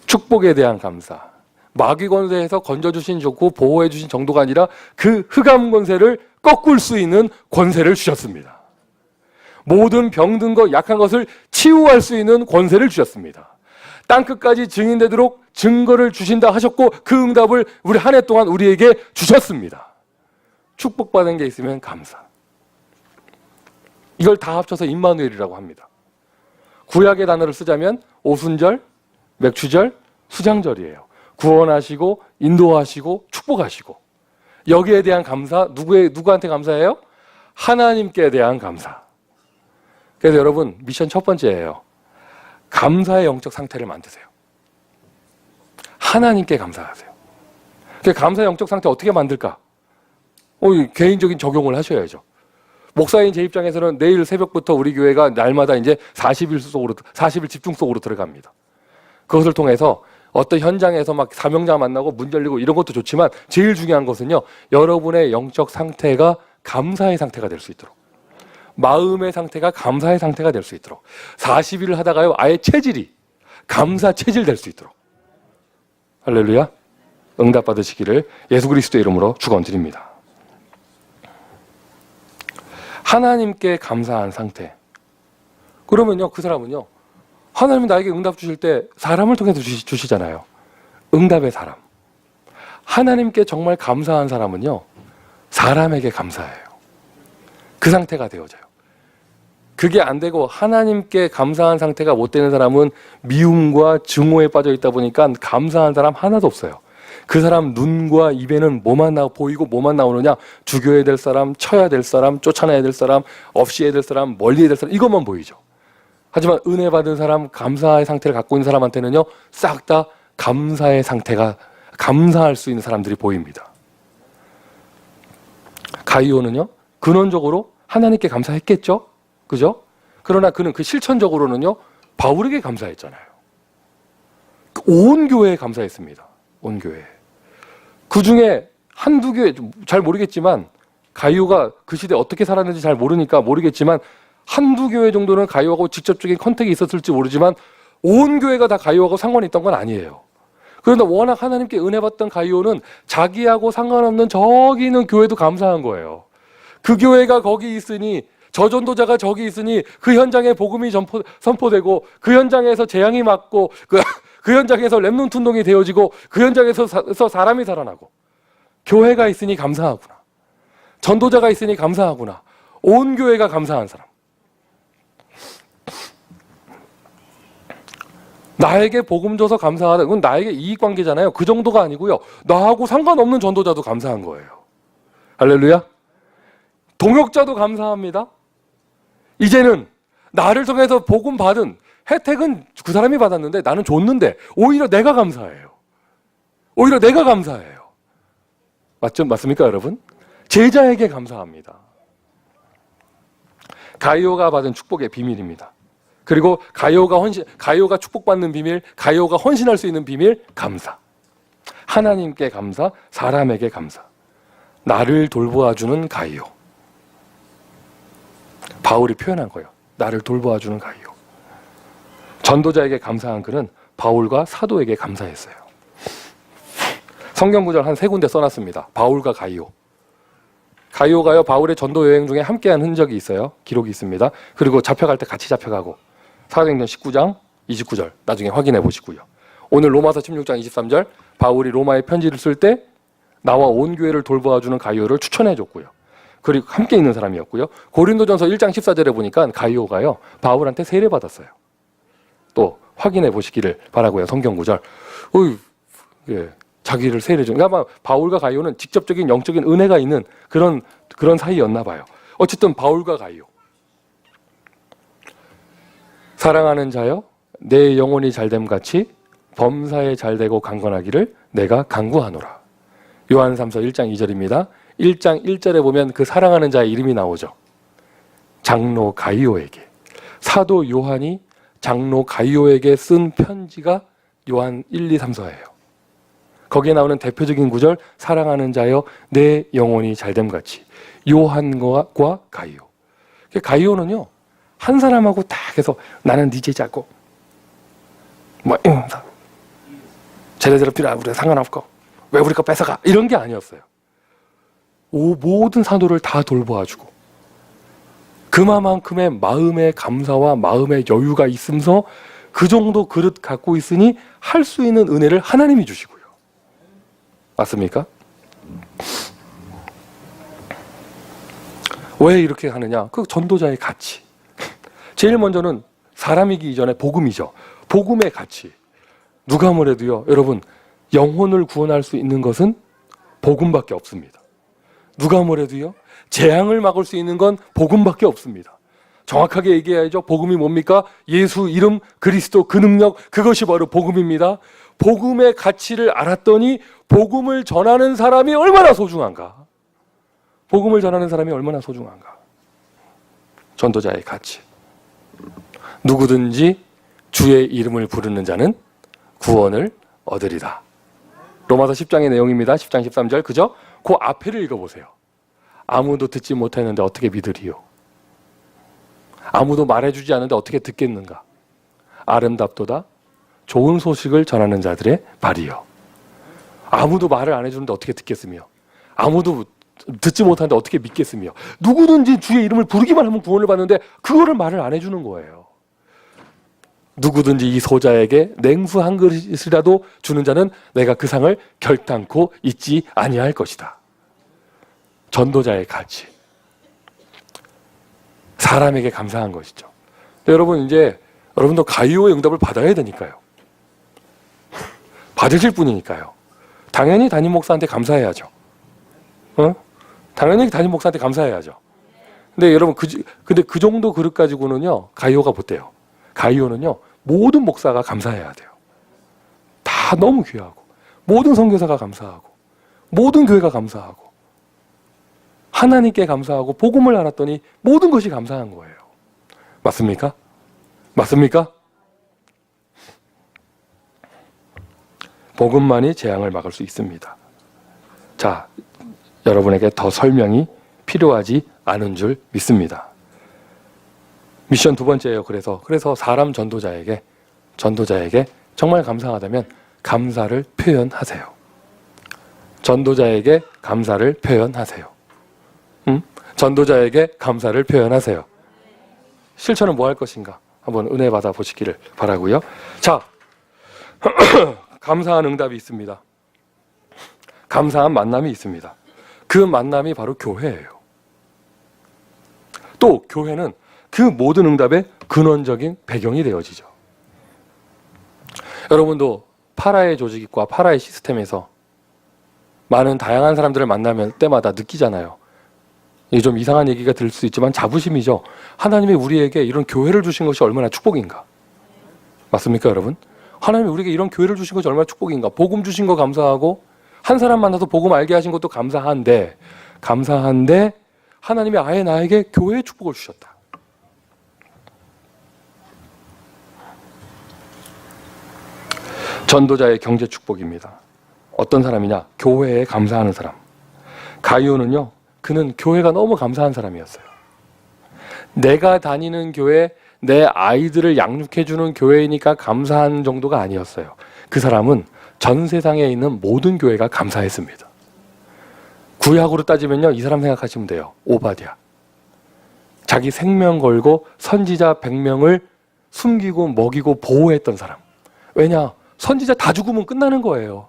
축복에 대한 감사. 마귀 권세에서 건져주신 좋고 보호해주신 정도가 아니라 그 흑암 권세를 꺾을 수 있는 권세를 주셨습니다. 모든 병든 것, 약한 것을 치유할 수 있는 권세를 주셨습니다. 땅끝까지 증인되도록 증거를 주신다 하셨고, 그 응답을 우리 한 해 동안 우리에게 주셨습니다. 축복받은 게 있으면 감사. 이걸 다 합쳐서 임마누엘이라고 합니다. 구약의 단어를 쓰자면 오순절, 맥추절, 수장절이에요. 구원하시고 인도하시고 축복하시고, 여기에 대한 감사, 누구한테 감사해요? 하나님께 대한 감사. 그래서 여러분, 미션 첫 번째예요. 감사의 영적 상태를 만드세요. 하나님께 감사하세요. 감사의 영적 상태 어떻게 만들까? 개인적인 적용을 하셔야죠. 목사인 제 입장에서는 내일 새벽부터 우리 교회가 날마다 이제 40일 집중 속으로 들어갑니다. 그것을 통해서 어떤 현장에서 막 사명자 만나고 문 열리고 이런 것도 좋지만, 제일 중요한 것은요, 여러분의 영적 상태가 감사의 상태가 될 수 있도록, 마음의 상태가 감사의 상태가 될 수 있도록, 40일을 하다가요, 아예 체질이 감사 체질 될 수 있도록. 할렐루야. 응답 받으시기를 예수 그리스도의 이름으로 축원드립니다. 하나님께 감사한 상태. 그러면요, 그 사람은요, 하나님이 나에게 응답 주실 때 사람을 통해서 주시잖아요. 응답의 사람. 하나님께 정말 감사한 사람은요, 사람에게 감사해요. 그 상태가 되어져요. 그게 안 되고 하나님께 감사한 상태가 못 되는 사람은 미움과 증오에 빠져 있다 보니까 감사한 사람 하나도 없어요. 그 사람 눈과 입에는 뭐만 보이고 뭐만 나오느냐? 죽여야 될 사람, 쳐야 될 사람, 쫓아내야 될 사람, 없애야 될 사람, 멀리해야 될 사람, 이것만 보이죠. 하지만 은혜 받은 사람, 감사의 상태를 갖고 있는 사람한테는요, 싹 다 감사의 상태가, 감사할 수 있는 사람들이 보입니다. 가이오는요, 근원적으로 하나님께 감사했겠죠? 그죠? 그러나 그는 그 실천적으로는요, 바울에게 감사했잖아요. 온 교회에 감사했습니다. 온 교회. 그 중에 한두 교회, 잘 모르겠지만, 가이오가 그 시대에 어떻게 살았는지 잘 모르겠지만, 한두 교회 정도는 가이오하고 직접적인 컨택이 있었을지 모르지만, 온 교회가 다 가이오하고 상관이 있던 건 아니에요. 그런데 워낙 하나님께 은혜 받던 가이오는 자기하고 상관없는 저기 있는 교회도 감사한 거예요. 그 교회가 거기 있으니, 저 전도자가 저기 있으니 그 현장에 복음이 선포되고, 그 현장에서 재앙이 맞고, 그 현장에서 렘넌트 운동이 되어지고, 그 현장에서 사람이 살아나고, 교회가 있으니 감사하구나. 전도자가 있으니 감사하구나. 온 교회가 감사한 사람. 나에게 복음 줘서 감사하다. 그건 나에게 이익관계잖아요. 그 정도가 아니고요, 나하고 상관없는 전도자도 감사한 거예요. 할렐루야. 동역자도 감사합니다. 이제는 나를 통해서 복음 받은 혜택은 그 사람이 받았는데 나는 줬는데 오히려 내가 감사해요. 오히려 내가 감사해요. 맞습니까, 여러분? 제자에게 감사합니다. 가이오가 받은 축복의 비밀입니다. 그리고 가이오가 축복받는 비밀, 가이오가 헌신할 수 있는 비밀, 감사. 하나님께 감사, 사람에게 감사. 나를 돌보아주는 가이오. 바울이 표현한 거예요. 나를 돌보아주는 가이오. 전도자에게 감사한 그는 바울과 사도에게 감사했어요. 성경 구절 한 3군데 써놨습니다. 바울과 가이오. 가이오가요, 바울의 전도 여행 중에 함께한 흔적이 있어요. 기록이 있습니다. 그리고 잡혀갈 때 같이 잡혀가고. 사도행전 19장 29절 나중에 확인해 보시고요. 오늘 로마서 16장 23절 바울이 로마에 편지를 쓸 때 나와 온 교회를 돌보아주는 가이오를 추천해 줬고요. 그리고 함께 있는 사람이었고요. 고린도전서 1장 14절에 보니까 가이오가요, 바울한테 세례 받았어요. 또 확인해 보시기를 바라고요. 성경 구절. 예, 자기를 세례 준. 그러니까 바울과 가이오는 직접적인 영적인 은혜가 있는 그런 사이였나 봐요. 어쨌든 바울과 가이오. 사랑하는 자여, 내 영혼이 잘됨 같이 범사에 잘되고 강건하기를 내가 간구하노라. 요한 3서 1장 2절입니다. 1장 1절에 보면 그 사랑하는 자의 이름이 나오죠. 장로 가이오에게. 사도 요한이 장로 가이오에게 쓴 편지가 요한 1, 2, 3서예요. 거기에 나오는 대표적인 구절, 사랑하는 자여 내 영혼이 잘됨 같이. 요한과 가이오. 가이오는요, 한 사람하고 딱 해서 나는 네 제자고 쟤네들 필요하고 우리가 상관없고 왜 우리 거 뺏어가, 이런 게 아니었어요. 모든 사도를 다 돌보아주고 그만큼의 마음의 감사와 마음의 여유가 있으면서 그 정도 그릇 갖고 있으니 할 수 있는 은혜를 하나님이 주시고요. 맞습니까? 왜 이렇게 하느냐? 그 전도자의 가치. 제일 먼저는 사람이기 이전에 복음이죠. 복음의 가치. 누가 뭐래도요, 여러분, 영혼을 구원할 수 있는 것은 복음밖에 없습니다. 누가 뭐래도요, 재앙을 막을 수 있는 건 복음밖에 없습니다. 정확하게 얘기해야죠. 복음이 뭡니까? 예수 이름, 그리스도 그 능력, 그것이 바로 복음입니다. 복음의 가치를 알았더니 복음을 전하는 사람이 얼마나 소중한가? 복음을 전하는 사람이 얼마나 소중한가? 전도자의 가치. 누구든지 주의 이름을 부르는 자는 구원을 얻으리라. 로마서 10장의 내용입니다. 10장 13절. 그죠? 그 앞에를 읽어보세요. 아무도 듣지 못했는데 어떻게 믿으리요? 아무도 말해주지 않는데 어떻게 듣겠는가? 아름답도다 좋은 소식을 전하는 자들의 발이요. 아무도 말을 안 해주는데 어떻게 듣겠으며, 아무도 듣지 못하는데 어떻게 믿겠으며, 누구든지 주의 이름을 부르기만 하면 구원을 받는데 그거를 말을 안 해주는 거예요. 누구든지 이 소자에게 냉수 한 그릇이라도 주는 자는 내가 그 상을 결단코 잊지 아니할 것이다. 전도자의 가치. 사람에게 감사한 것이죠. 여러분, 이제 여러분도 가이오의 응답을 받아야 되니까요. 받으실 분이니까요. 당연히 담임 목사한테 감사해야죠. 당연히 담임 목사한테 감사해야죠. 근데 여러분, 근데 그 정도 그릇 가지고는요, 가이오가 못돼요. 가이오는요, 모든 목사가 감사해야 돼요. 다 너무 귀하고, 모든 선교사가 감사하고, 모든 교회가 감사하고, 하나님께 감사하고, 복음을 알았더니 모든 것이 감사한 거예요. 맞습니까? 맞습니까? 복음만이 재앙을 막을 수 있습니다. 자, 여러분에게 더 설명이 필요하지 않은 줄 믿습니다. 미션 두 번째예요. 그래서 사람 전도자에게 정말 감사하다면 감사를 표현하세요. 전도자에게 감사를 표현하세요. 전도자에게 감사를 표현하세요. 실천은 뭐 할 것인가? 한번 은혜 받아 보시기를 바라고요. 자, 감사한 응답이 있습니다. 감사한 만남이 있습니다. 그 만남이 바로 교회예요. 또 교회는 그 모든 응답의 근원적인 배경이 되어지죠. 여러분도 파라의 조직과 파라의 시스템에서 많은 다양한 사람들을 만나면 때마다 느끼잖아요. 이게 좀 이상한 얘기가 들 수 있지만 자부심이죠. 하나님이 우리에게 이런 교회를 주신 것이 얼마나 축복인가. 맞습니까, 여러분? 하나님이 우리에게 이런 교회를 주신 것이 얼마나 축복인가. 복음 주신 거 감사하고, 한 사람 만나서 복음 알게 하신 것도 감사한데 하나님이 아예 나에게 교회의 축복을 주셨다. 전도자의 경제 축복입니다. 어떤 사람이냐? 교회에 감사하는 사람. 가이오는요, 그는 교회가 너무 감사한 사람이었어요. 내가 다니는 교회, 내 아이들을 양육해주는 교회이니까 감사한 정도가 아니었어요. 그 사람은 전 세상에 있는 모든 교회가 감사했습니다. 구약으로 따지면요, 이 사람 생각하시면 돼요. 오바댜. 자기 생명 걸고 선지자 100명을 숨기고 먹이고 보호했던 사람. 왜냐? 선지자 다 죽으면 끝나는 거예요.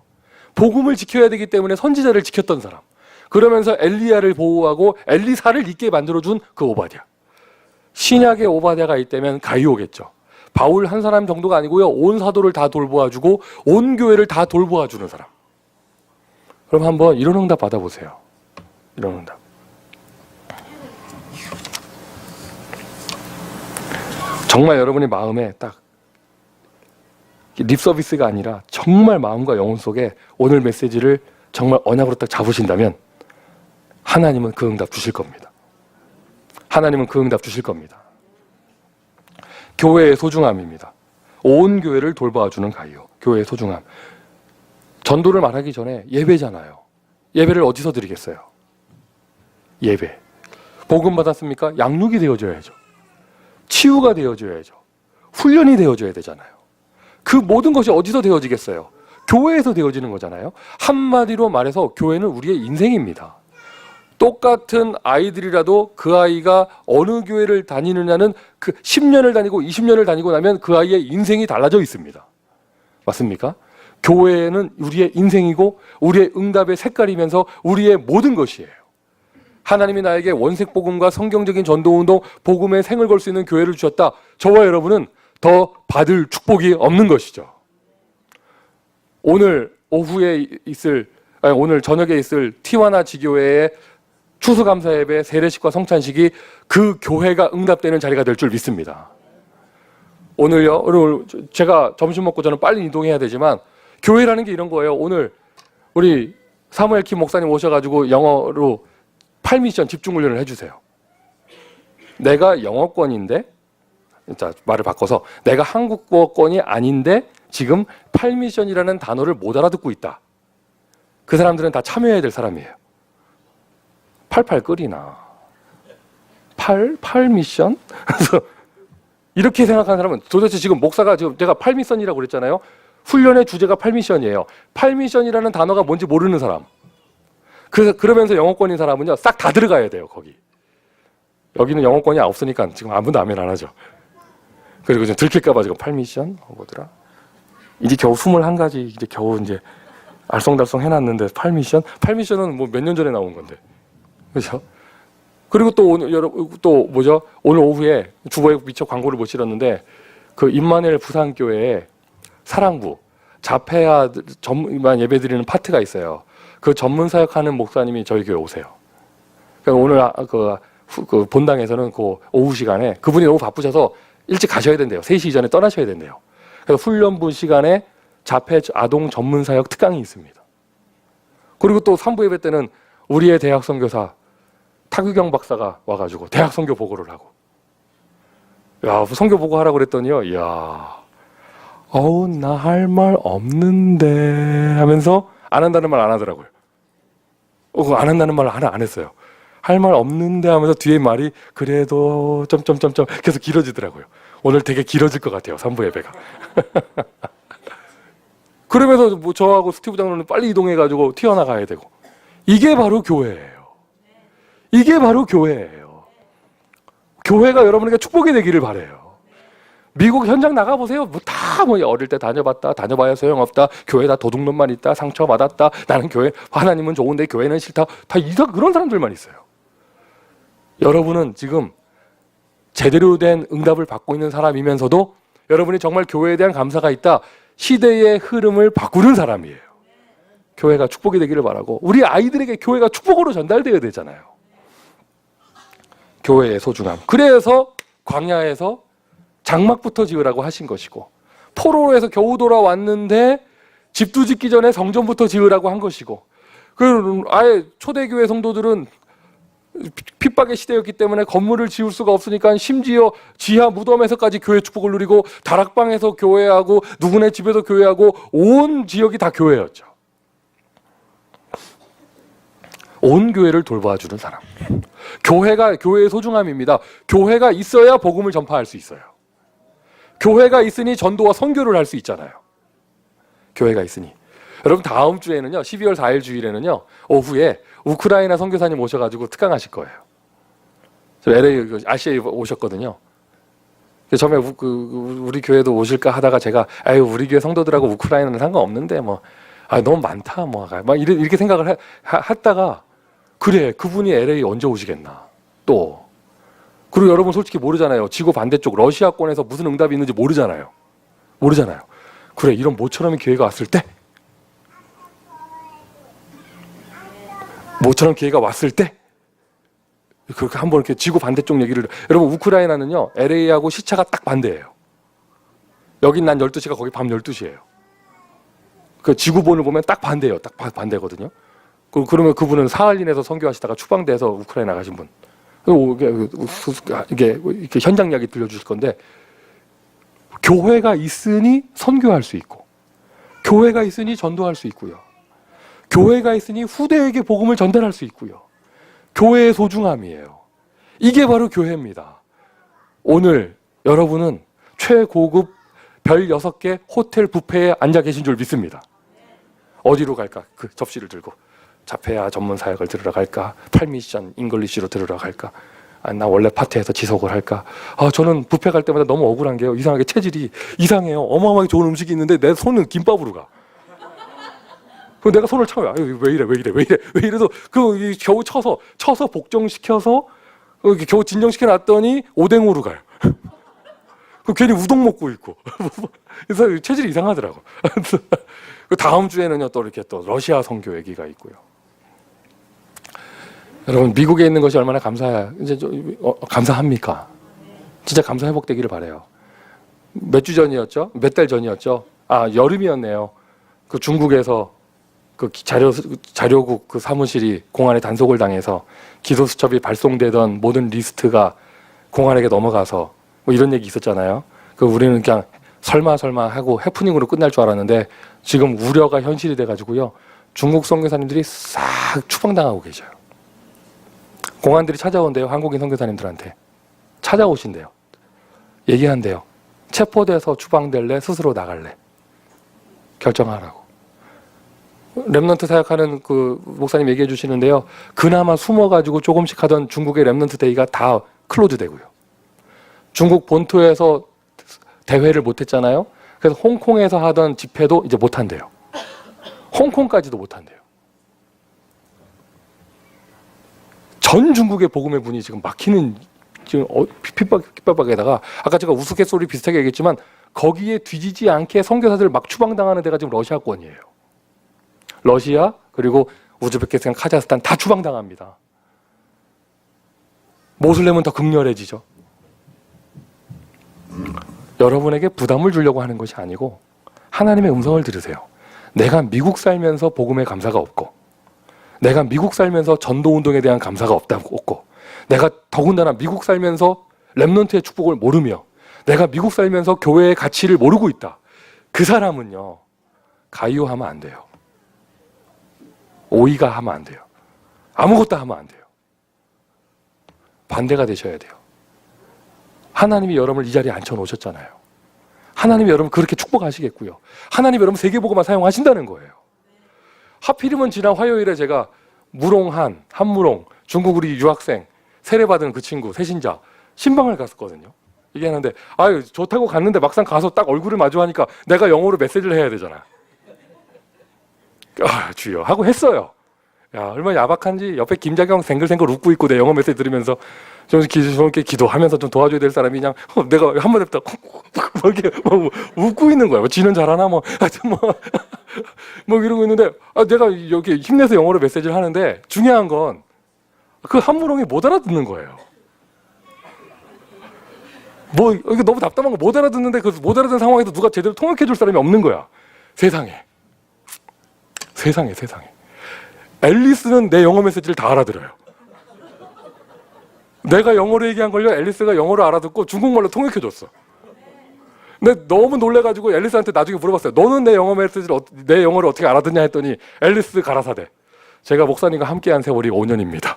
복음을 지켜야 되기 때문에 선지자를 지켰던 사람. 그러면서 엘리야를 보호하고 엘리사를 있게 만들어준 그 오바댜. 신약의 오바댜가 있다면 가이오겠죠. 바울 한 사람 정도가 아니고요, 온 사도를 다 돌보아주고 온 교회를 다 돌보아주는 사람. 그럼 한번 이런 응답 받아보세요. 이런 응답. 정말 여러분의 마음에 딱 립 서비스가 아니라 정말 마음과 영혼 속에 오늘 메시지를 정말 언약으로 딱 잡으신다면 하나님은 그 응답 주실 겁니다. 하나님은 그 응답 주실 겁니다. 교회의 소중함입니다. 온 교회를 돌봐주는 가이오. 교회의 소중함. 전도를 말하기 전에 예배잖아요. 예배를 어디서 드리겠어요? 예배. 복음 받았습니까? 양육이 되어줘야죠. 치유가 되어줘야죠. 훈련이 되어줘야 되잖아요. 그 모든 것이 어디서 되어지겠어요? 교회에서 되어지는 거잖아요. 한마디로 말해서 교회는 우리의 인생입니다. 똑같은 아이들이라도 그 아이가 어느 교회를 다니느냐는 그 10년을 다니고 20년을 다니고 나면 그 아이의 인생이 달라져 있습니다. 맞습니까? 교회는 우리의 인생이고 우리의 응답의 색깔이면서 우리의 모든 것이에요. 하나님이 나에게 원색복음과 성경적인 전도운동, 복음의 생을 걸 수 있는 교회를 주셨다. 저와 여러분은 더 받을 축복이 없는 것이죠. 오늘 저녁에 있을 티와나 지교회의 추수감사 예배, 세례식과 성찬식이 그 교회가 응답되는 자리가 될 줄 믿습니다. 오늘 제가 점심 먹고 저는 빨리 이동해야 되지만 교회라는 게 이런 거예요. 오늘 우리 사무엘 킴 목사님 오셔가지고 영어로 8미션 집중훈련을 해주세요. 내가 영어권인데, 자, 말을 바꿔서 내가 한국어권이 아닌데 지금 8미션이라는 단어를 못 알아듣고 있다. 그 사람들은 다 참여해야 될 사람이에요. 88 끓이나 8미션? 그래서 이렇게 생각하는 사람은 도대체 지금 목사가 지금 제가 8미션이라고 그랬잖아요. 훈련의 주제가 8미션이에요. 8미션이라는 단어가 뭔지 모르는 사람. 그러면서 영어권인 사람은요, 싹 다 들어가야 돼요, 거기. 여기는 영어권이 없으니까 지금 아무도 아멘 안 하죠. 그리고 좀 들킬까봐 지금 8미션? 뭐더라? 이제 겨우 21가지, 이제 겨우 이제 알쏭달쏭 해놨는데 8미션? 8미션은 뭐 몇 년 전에 나온 건데. 그렇죠? 그리고 또 오늘, 오늘 오후에 주보에 미처 광고를 못 실었는데, 그 임마누엘 부산교회에 사랑부, 자폐아 전문만 예배 드리는 파트가 있어요. 그 전문 사역하는 목사님이 저희 교회 오세요. 그러니까 오늘 그 본당에서는 그 오후 시간에 그분이 너무 바쁘셔서 일찍 가셔야 된대요. 3시 이전에 떠나셔야 된대요. 그래서 훈련부 시간에 자폐 아동 전문 사역 특강이 있습니다. 그리고 또 3부 예배 때는 우리의 대학 선교사 타규경 박사가 와가지고 대학 선교 보고를 하고, 야, 선교 보고 하라고 그랬더니요, 이야, 나 할 말 없는데 하면서 안 한다는 말 안 하더라고요. 안 한다는 말을 하나 안 했어요. 할 말 없는데 하면서 뒤에 말이 그래도 점점점점 계속 길어지더라고요. 오늘 되게 길어질 것 같아요, 3부 예배가. 그러면서 뭐 저하고 스티브 장로는 빨리 이동해가지고 튀어나가야 되고. 이게 바로 교회예요. 이게 바로 교회예요. 교회가 여러분에게 축복이 되기를 바라요. 미국 현장 나가보세요. 뭐 어릴 때 다녀봤다, 다녀봐야 소용없다, 교회 다 도둑놈만 있다, 상처받았다, 나는 교회, 하나님은 좋은데 교회는 싫다, 다 그런 사람들만 있어요. 여러분은 지금 제대로 된 응답을 받고 있는 사람이면서도 여러분이 정말 교회에 대한 감사가 있다, 시대의 흐름을 바꾸는 사람이에요. 교회가 축복이 되기를 바라고, 우리 아이들에게 교회가 축복으로 전달되어야 되잖아요. 교회의 소중함. 그래서 광야에서 장막부터 지으라고 하신 것이고, 포로에서 겨우 돌아왔는데 집도 짓기 전에 성전부터 지으라고 한 것이고, 아예 초대교회 성도들은 핍박의 시대였기 때문에 건물을 지을 수가 없으니까 심지어 지하 무덤에서까지 교회 축복을 누리고, 다락방에서 교회하고 누구네 집에서 교회하고 온 지역이 다 교회였죠. 온 교회를 돌봐주는 사람. 교회가 교회의 소중함입니다. 교회가 있어야 복음을 전파할 수 있어요. 교회가 있으니 전도와 선교를 할 수 있잖아요. 교회가 있으니. 여러분 다음 주에는요, 12월 4일 주일에는요, 오후에 우크라이나 선교사님 오셔가지고 특강하실 거예요. 저 LA, 아시아에 오셨거든요. 처음에 우리 교회도 오실까 하다가 제가, 아유, 우리 교회 성도들하고 우크라이나는 상관없는데, 뭐, 너무 많다, 뭐, 막 이렇게 생각을 했다가, 그래, 그분이 LA 언제 오시겠나, 또. 그리고 여러분 솔직히 모르잖아요. 지구 반대쪽 러시아권에서 무슨 응답이 있는지 모르잖아요. 그래, 이런 모처럼 기회가 왔을 때, 그렇게 한번 이렇게 지구 반대쪽 얘기를. 여러분 우크라이나는요, LA하고 시차가 딱 반대예요. 여긴 난 12시가 거기 밤 12시예요. 그 지구본을 보면 딱 반대예요. 딱 반대거든요. 그러면 그분은 사할린에서 선교하시다가 추방돼서 우크라이나 가신 분. 이게 현장 이야기 들려주실 건데, 교회가 있으니 선교할 수 있고, 교회가 있으니 전도할 수 있고요. 교회가 있으니 후대에게 복음을 전달할 수 있고요. 교회의 소중함이에요. 이게 바로 교회입니다. 오늘 여러분은 최고급 별 6개 호텔 뷔페에 앉아 계신 줄 믿습니다. 어디로 갈까? 그 접시를 들고 자폐아 전문 사역을 들으러 갈까? 8미션 잉글리시로 들으러 갈까? 나 원래 파트에서 지속을 할까? 저는 뷔페 갈 때마다 너무 억울한 게요, 이상하게 체질이 이상해요. 어마어마하게 좋은 음식이 있는데 내 손은 김밥으로 가. 그럼 내가 손을 쳐요. 왜 이래서 겨우 쳐서 복종시켜서 겨우 진정시켜 놨더니 오뎅으로 가요. 괜히 우동 먹고 있고. 그래서 체질이 이상하더라고. 다음 주에는요, 또 이렇게 또 러시아 선교 얘기가 있고요. 여러분 미국에 있는 것이 얼마나 감사합니까? 진짜 감사 회복되기를 바라요. 몇 주 전이었죠? 몇 달 전이었죠? 여름이었네요. 그 중국에서 그 자료국 그 사무실이 공안에 단속을 당해서 기소 수첩이 발송되던 모든 리스트가 공안에게 넘어가서 뭐 이런 얘기 있었잖아요. 우리는 그냥 설마 하고 해프닝으로 끝날 줄 알았는데 지금 우려가 현실이 돼가지고요, 중국 선교사님들이 싹 추방당하고 계셔요. 공안들이 찾아온대요. 한국인 선교사님들한테 찾아오신대요. 얘기한대요. 체포돼서 추방될래, 스스로 나갈래, 결정하라고. 랩넌트 사역하는 그 목사님 얘기해 주시는데요, 그나마 숨어가지고 조금씩 하던 중국의 랩넌트 데이가 다 클로즈 되고요. 중국 본토에서 대회를 못했잖아요. 그래서 홍콩에서 하던 집회도 이제 못한대요. 홍콩까지도 못한대요. 전 중국의 복음의 문이 지금 막히는, 지금 핍박에다가 아까 제가 우스갯소리 비슷하게 얘기했지만 거기에 뒤지지 않게 선교사들 막 추방당하는 데가 지금 러시아권이에요. 러시아, 그리고 우즈베키스탄, 카자흐스탄 다 추방당합니다. 모슬렘은 더 극렬해지죠. 여러분에게 부담을 주려고 하는 것이 아니고 하나님의 음성을 들으세요. 내가 미국 살면서 복음의 감사가 없고, 내가 미국 살면서 전도운동에 대한 감사가 없고, 내가 더군다나 미국 살면서 랩넌트의 축복을 모르며, 내가 미국 살면서 교회의 가치를 모르고 있다. 그 사람은요, 가이오하면 안 돼요. 오이가 하면 안 돼요. 아무것도 하면 안 돼요. 반대가 되셔야 돼요. 하나님이 여러분을 이 자리에 앉혀놓으셨잖아요. 하나님이 여러분 그렇게 축복하시겠고요. 하나님이 여러분 세계복음만 사용하신다는 거예요. 하필이면 지난 화요일에 제가 한무롱, 중국 우리 유학생, 세례받은 그 친구, 새신자, 신방을 갔었거든요. 얘기하는데, 좋다고 갔는데 막상 가서 딱 얼굴을 마주하니까 내가 영어로 메시지를 해야 되잖아. 주여 하고 했어요. 야, 얼마나 야박한지. 옆에 김자경 생글생글 웃고 있고 내 영어 메시지 들으면서 좀 저렇게 기도하면서 좀 도와줘야 될 사람이 그냥 내가 한번 했다 이렇게 웃고 있는 거야. 지는 잘하나 뭐 이러고 있는데, 내가 여기 힘내서 영어로 메시지를 하는데 중요한 건 그 한무롱이 못 알아듣는 거예요. 이게 너무 답답한 거, 못 알아듣는데 그 못 알아듣는 상황에서 누가 제대로 통역해 줄 사람이 없는 거야. 세상에. 앨리스는 내 영어 메시지를 다 알아들어요. 내가 영어로 얘기한 걸요, 앨리스가 영어로 알아듣고 중국말로 통역해줬어. 근데 너무 놀래가지고 앨리스한테 나중에 물어봤어요. 너는 내 영어를 어떻게 알아듣냐 했더니 앨리스 가라사대. 제가 목사님과 함께한 세월이 5년입니다.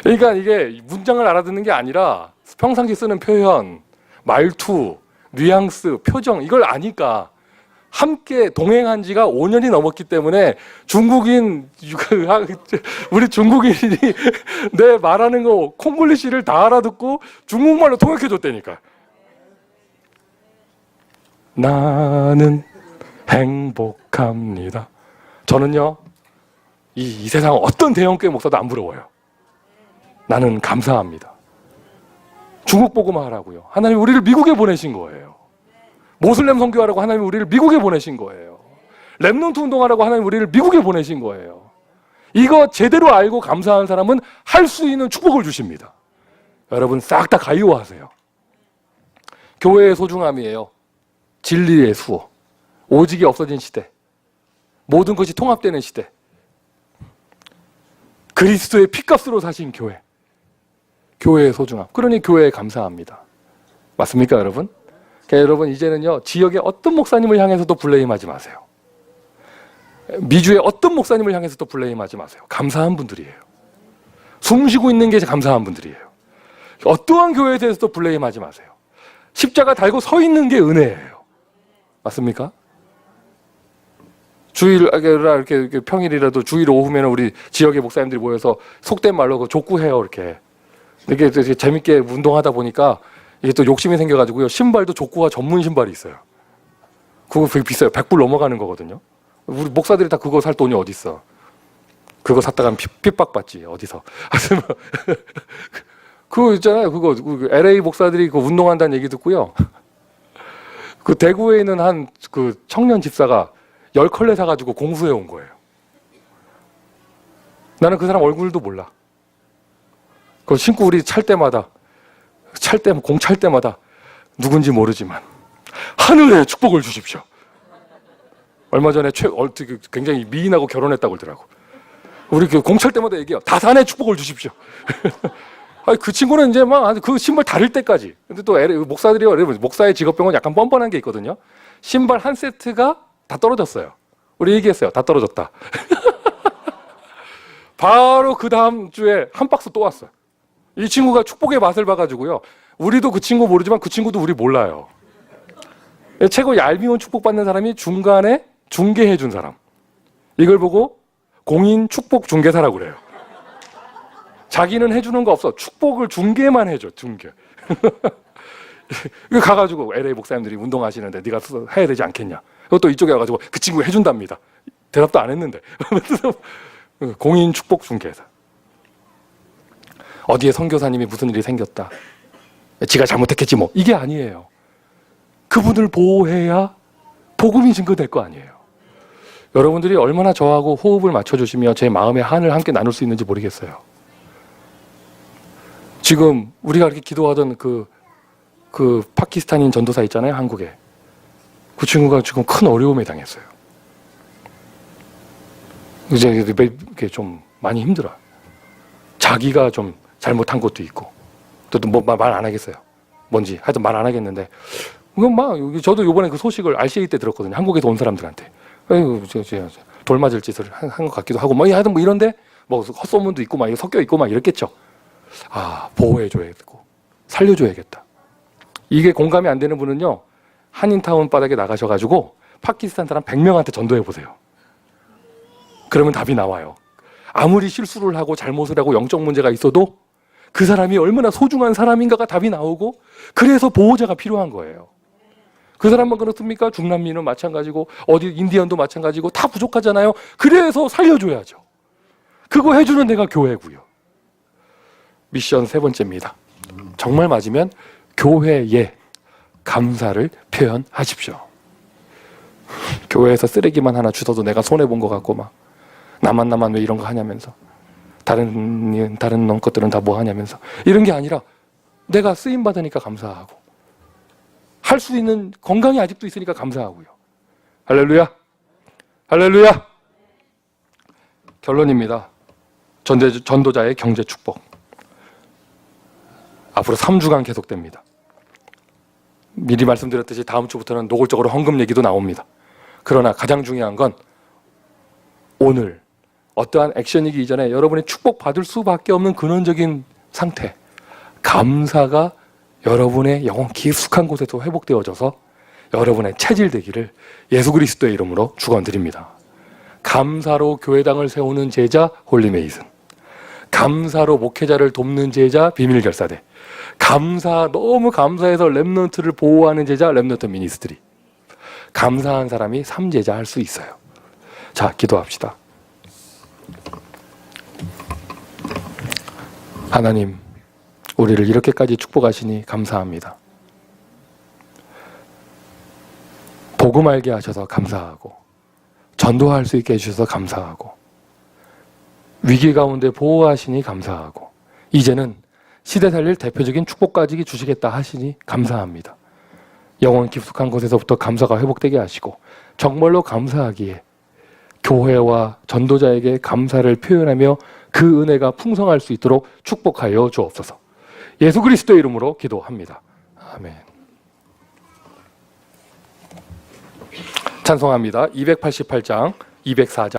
그러니까 이게 문장을 알아듣는 게 아니라 평상시 쓰는 표현, 말투, 뉘앙스, 표정 이걸 아니까 함께 동행한 지가 5년이 넘었기 때문에 중국인 우리 중국인이 내 말하는 거 콩글리시를 다 알아듣고 중국말로 통역해 줬다니까. 나는 행복합니다. 저는요 이 세상 어떤 대형교회 목사도 안 부러워요. 나는 감사합니다. 중국 복음화 하라고요. 하나님 우리를 미국에 보내신 거예요. 모슬렘 선교하라고 하나님 우리를 미국에 보내신 거예요. 렘넌트 운동하라고 하나님 우리를 미국에 보내신 거예요. 이거 제대로 알고 감사하는 사람은 할 수 있는 축복을 주십니다. 여러분 싹 다 가이오하세요. 교회의 소중함이에요. 진리의 수호. 오직이 없어진 시대. 모든 것이 통합되는 시대. 그리스도의 피값으로 사신 교회. 교회의 소중함. 그러니 교회에 감사합니다. 맞습니까, 여러분? 그러니까 여러분 이제는요 지역의 어떤 목사님을 향해서도 블레임하지 마세요. 미주의 어떤 목사님을 향해서도 블레임하지 마세요. 감사한 분들이에요. 숨쉬고 있는 게 감사한 분들이에요. 어떠한 교회에 대해서도 블레임하지 마세요. 십자가 달고 서 있는 게 은혜예요. 맞습니까? 주일 이렇게 평일이라도 주일 오후면 우리 지역의 목사님들이 모여서 속된 말로 족구해요. 이렇게 재밌게 운동하다 보니까 이게 또 욕심이 생겨가지고요. 신발도 족구화 전문 신발이 있어요. 그거 되게 비싸요. 100불 넘어가는 거거든요. 우리 목사들이 다 그거 살 돈이 어딨어. 그거 샀다가 핍박받지 어디서. 그거 있잖아요. 그거 LA 목사들이 그 운동한다는 얘기 듣고요. 그 대구에 있는 한 그 청년 집사가 10컬레 사가지고 공수해 온 거예요. 나는 그 사람 얼굴도 몰라. 그거 신고 우리 공 찰 때마다 누군지 모르지만 하늘의 축복을 주십시오. 얼마 전에 굉장히 미인하고 결혼했다고 그러더라고. 우리 공 찰 때마다 얘기해요. 다산의 축복을 주십시오. 아니, 그 친구는 이제 막 그 신발 다릴 때까지. 근데 또 목사들이요. 목사의 직업병은 약간 뻔뻔한 게 있거든요. 신발 한 세트가 다 떨어졌어요. 우리 얘기했어요. 다 떨어졌다. 바로 그 다음 주에 한 박스 또 왔어요. 이 친구가 축복의 맛을 봐가지고요. 우리도 그 친구 모르지만 그 친구도 우리 몰라요. 최고 얄미운 축복받는 사람이 중간에 중개해 준 사람. 이걸 보고 공인 축복 중개사라고 그래요. 자기는 해주는 거 없어. 축복을 중개만 해줘. 중개. 이거 가가지고 LA 목사님들이 운동하시는데 네가 해야 되지 않겠냐. 그것도 이쪽에 와가지고 그 친구 해준답니다. 대답도 안 했는데. 공인 축복 중개사. 어디에 선교사님이 무슨 일이 생겼다. 지가 잘못했겠지 뭐. 이게 아니에요. 그분을 보호해야 복음이 증거될 거 아니에요. 여러분들이 얼마나 저하고 호흡을 맞춰주시며 제 마음의 한을 함께 나눌 수 있는지 모르겠어요. 지금 우리가 이렇게 기도하던 그 파키스탄인 전도사 있잖아요, 한국에. 그 친구가 지금 큰 어려움에 당했어요. 이제 이게 좀 많이 힘들어요. 자기가 좀 잘못한 것도 있고, 또 뭐 말 안 하겠어요. 뭔지 하여튼 말 안 하겠는데, 이건 막 저도 이번에 그 소식을 RCA 때 들었거든요. 한국에서 온 사람들한테. 돌 맞을 짓을 한 것 같기도 하고, 뭐 하여튼 뭐 이런데 뭐 헛소문도 있고 막 섞여 있고 막 이랬겠죠. 아, 보호해줘야겠고 살려줘야겠다. 이게 공감이 안 되는 분은요, 한인타운 바닥에 나가셔가지고 파키스탄 사람 100명한테 전도해보세요. 그러면 답이 나와요. 아무리 실수를 하고 잘못을 하고 영적 문제가 있어도 그 사람이 얼마나 소중한 사람인가가 답이 나오고, 그래서 보호자가 필요한 거예요. 그 사람만 그렇습니까? 중남미는 마찬가지고 어디 인디언도 마찬가지고 다 부족하잖아요. 그래서 살려줘야죠. 그거 해주는 데가 교회고요. 미션 세 번째입니다. 정말 맞으면 교회에 감사를 표현하십시오. 교회에서 쓰레기만 하나 주워도 내가 손해본 것 같고 막 나만 왜 이런 거 하냐면서 다른 놈 것들은 다 뭐 하냐면서 이런 게 아니라 내가 쓰임 받으니까 감사하고 할 수 있는 건강이 아직도 있으니까 감사하고요. 할렐루야. 할렐루야. 결론입니다. 전도자의 경제 축복. 앞으로 3주간 계속됩니다. 미리 말씀드렸듯이 다음 주부터는 노골적으로 헌금 얘기도 나옵니다. 그러나 가장 중요한 건 오늘 어떠한 액션이기 이전에 여러분이 축복받을 수밖에 없는 근원적인 상태, 감사가 여러분의 영혼 깊숙한 곳에서 회복되어져서 여러분의 체질되기를 예수 그리스도의 이름으로 축원드립니다. 감사로 교회당을 세우는 제자 홀리메이슨, 감사로 목회자를 돕는 제자 비밀결사대, 너무 감사해서 렘넌트를 보호하는 제자 렘넌트 미니스트리. 감사한 사람이 3제자 할 수 있어요. 자, 기도합시다. 하나님, 우리를 이렇게까지 축복하시니 감사합니다. 복음 알게 하셔서 감사하고, 전도할 수 있게 해주셔서 감사하고, 위기 가운데 보호하시니 감사하고, 이제는 시대 살릴 대표적인 축복까지 주시겠다 하시니 감사합니다. 영혼 깊숙한 곳에서부터 감사가 회복되게 하시고, 정말로 감사하기에 교회와 전도자에게 감사를 표현하며 그 은혜가 풍성할 수 있도록 축복하여 주옵소서. 예수 그리스도의 이름으로 기도합니다. 아멘. 찬송합니다. 288장, 204장.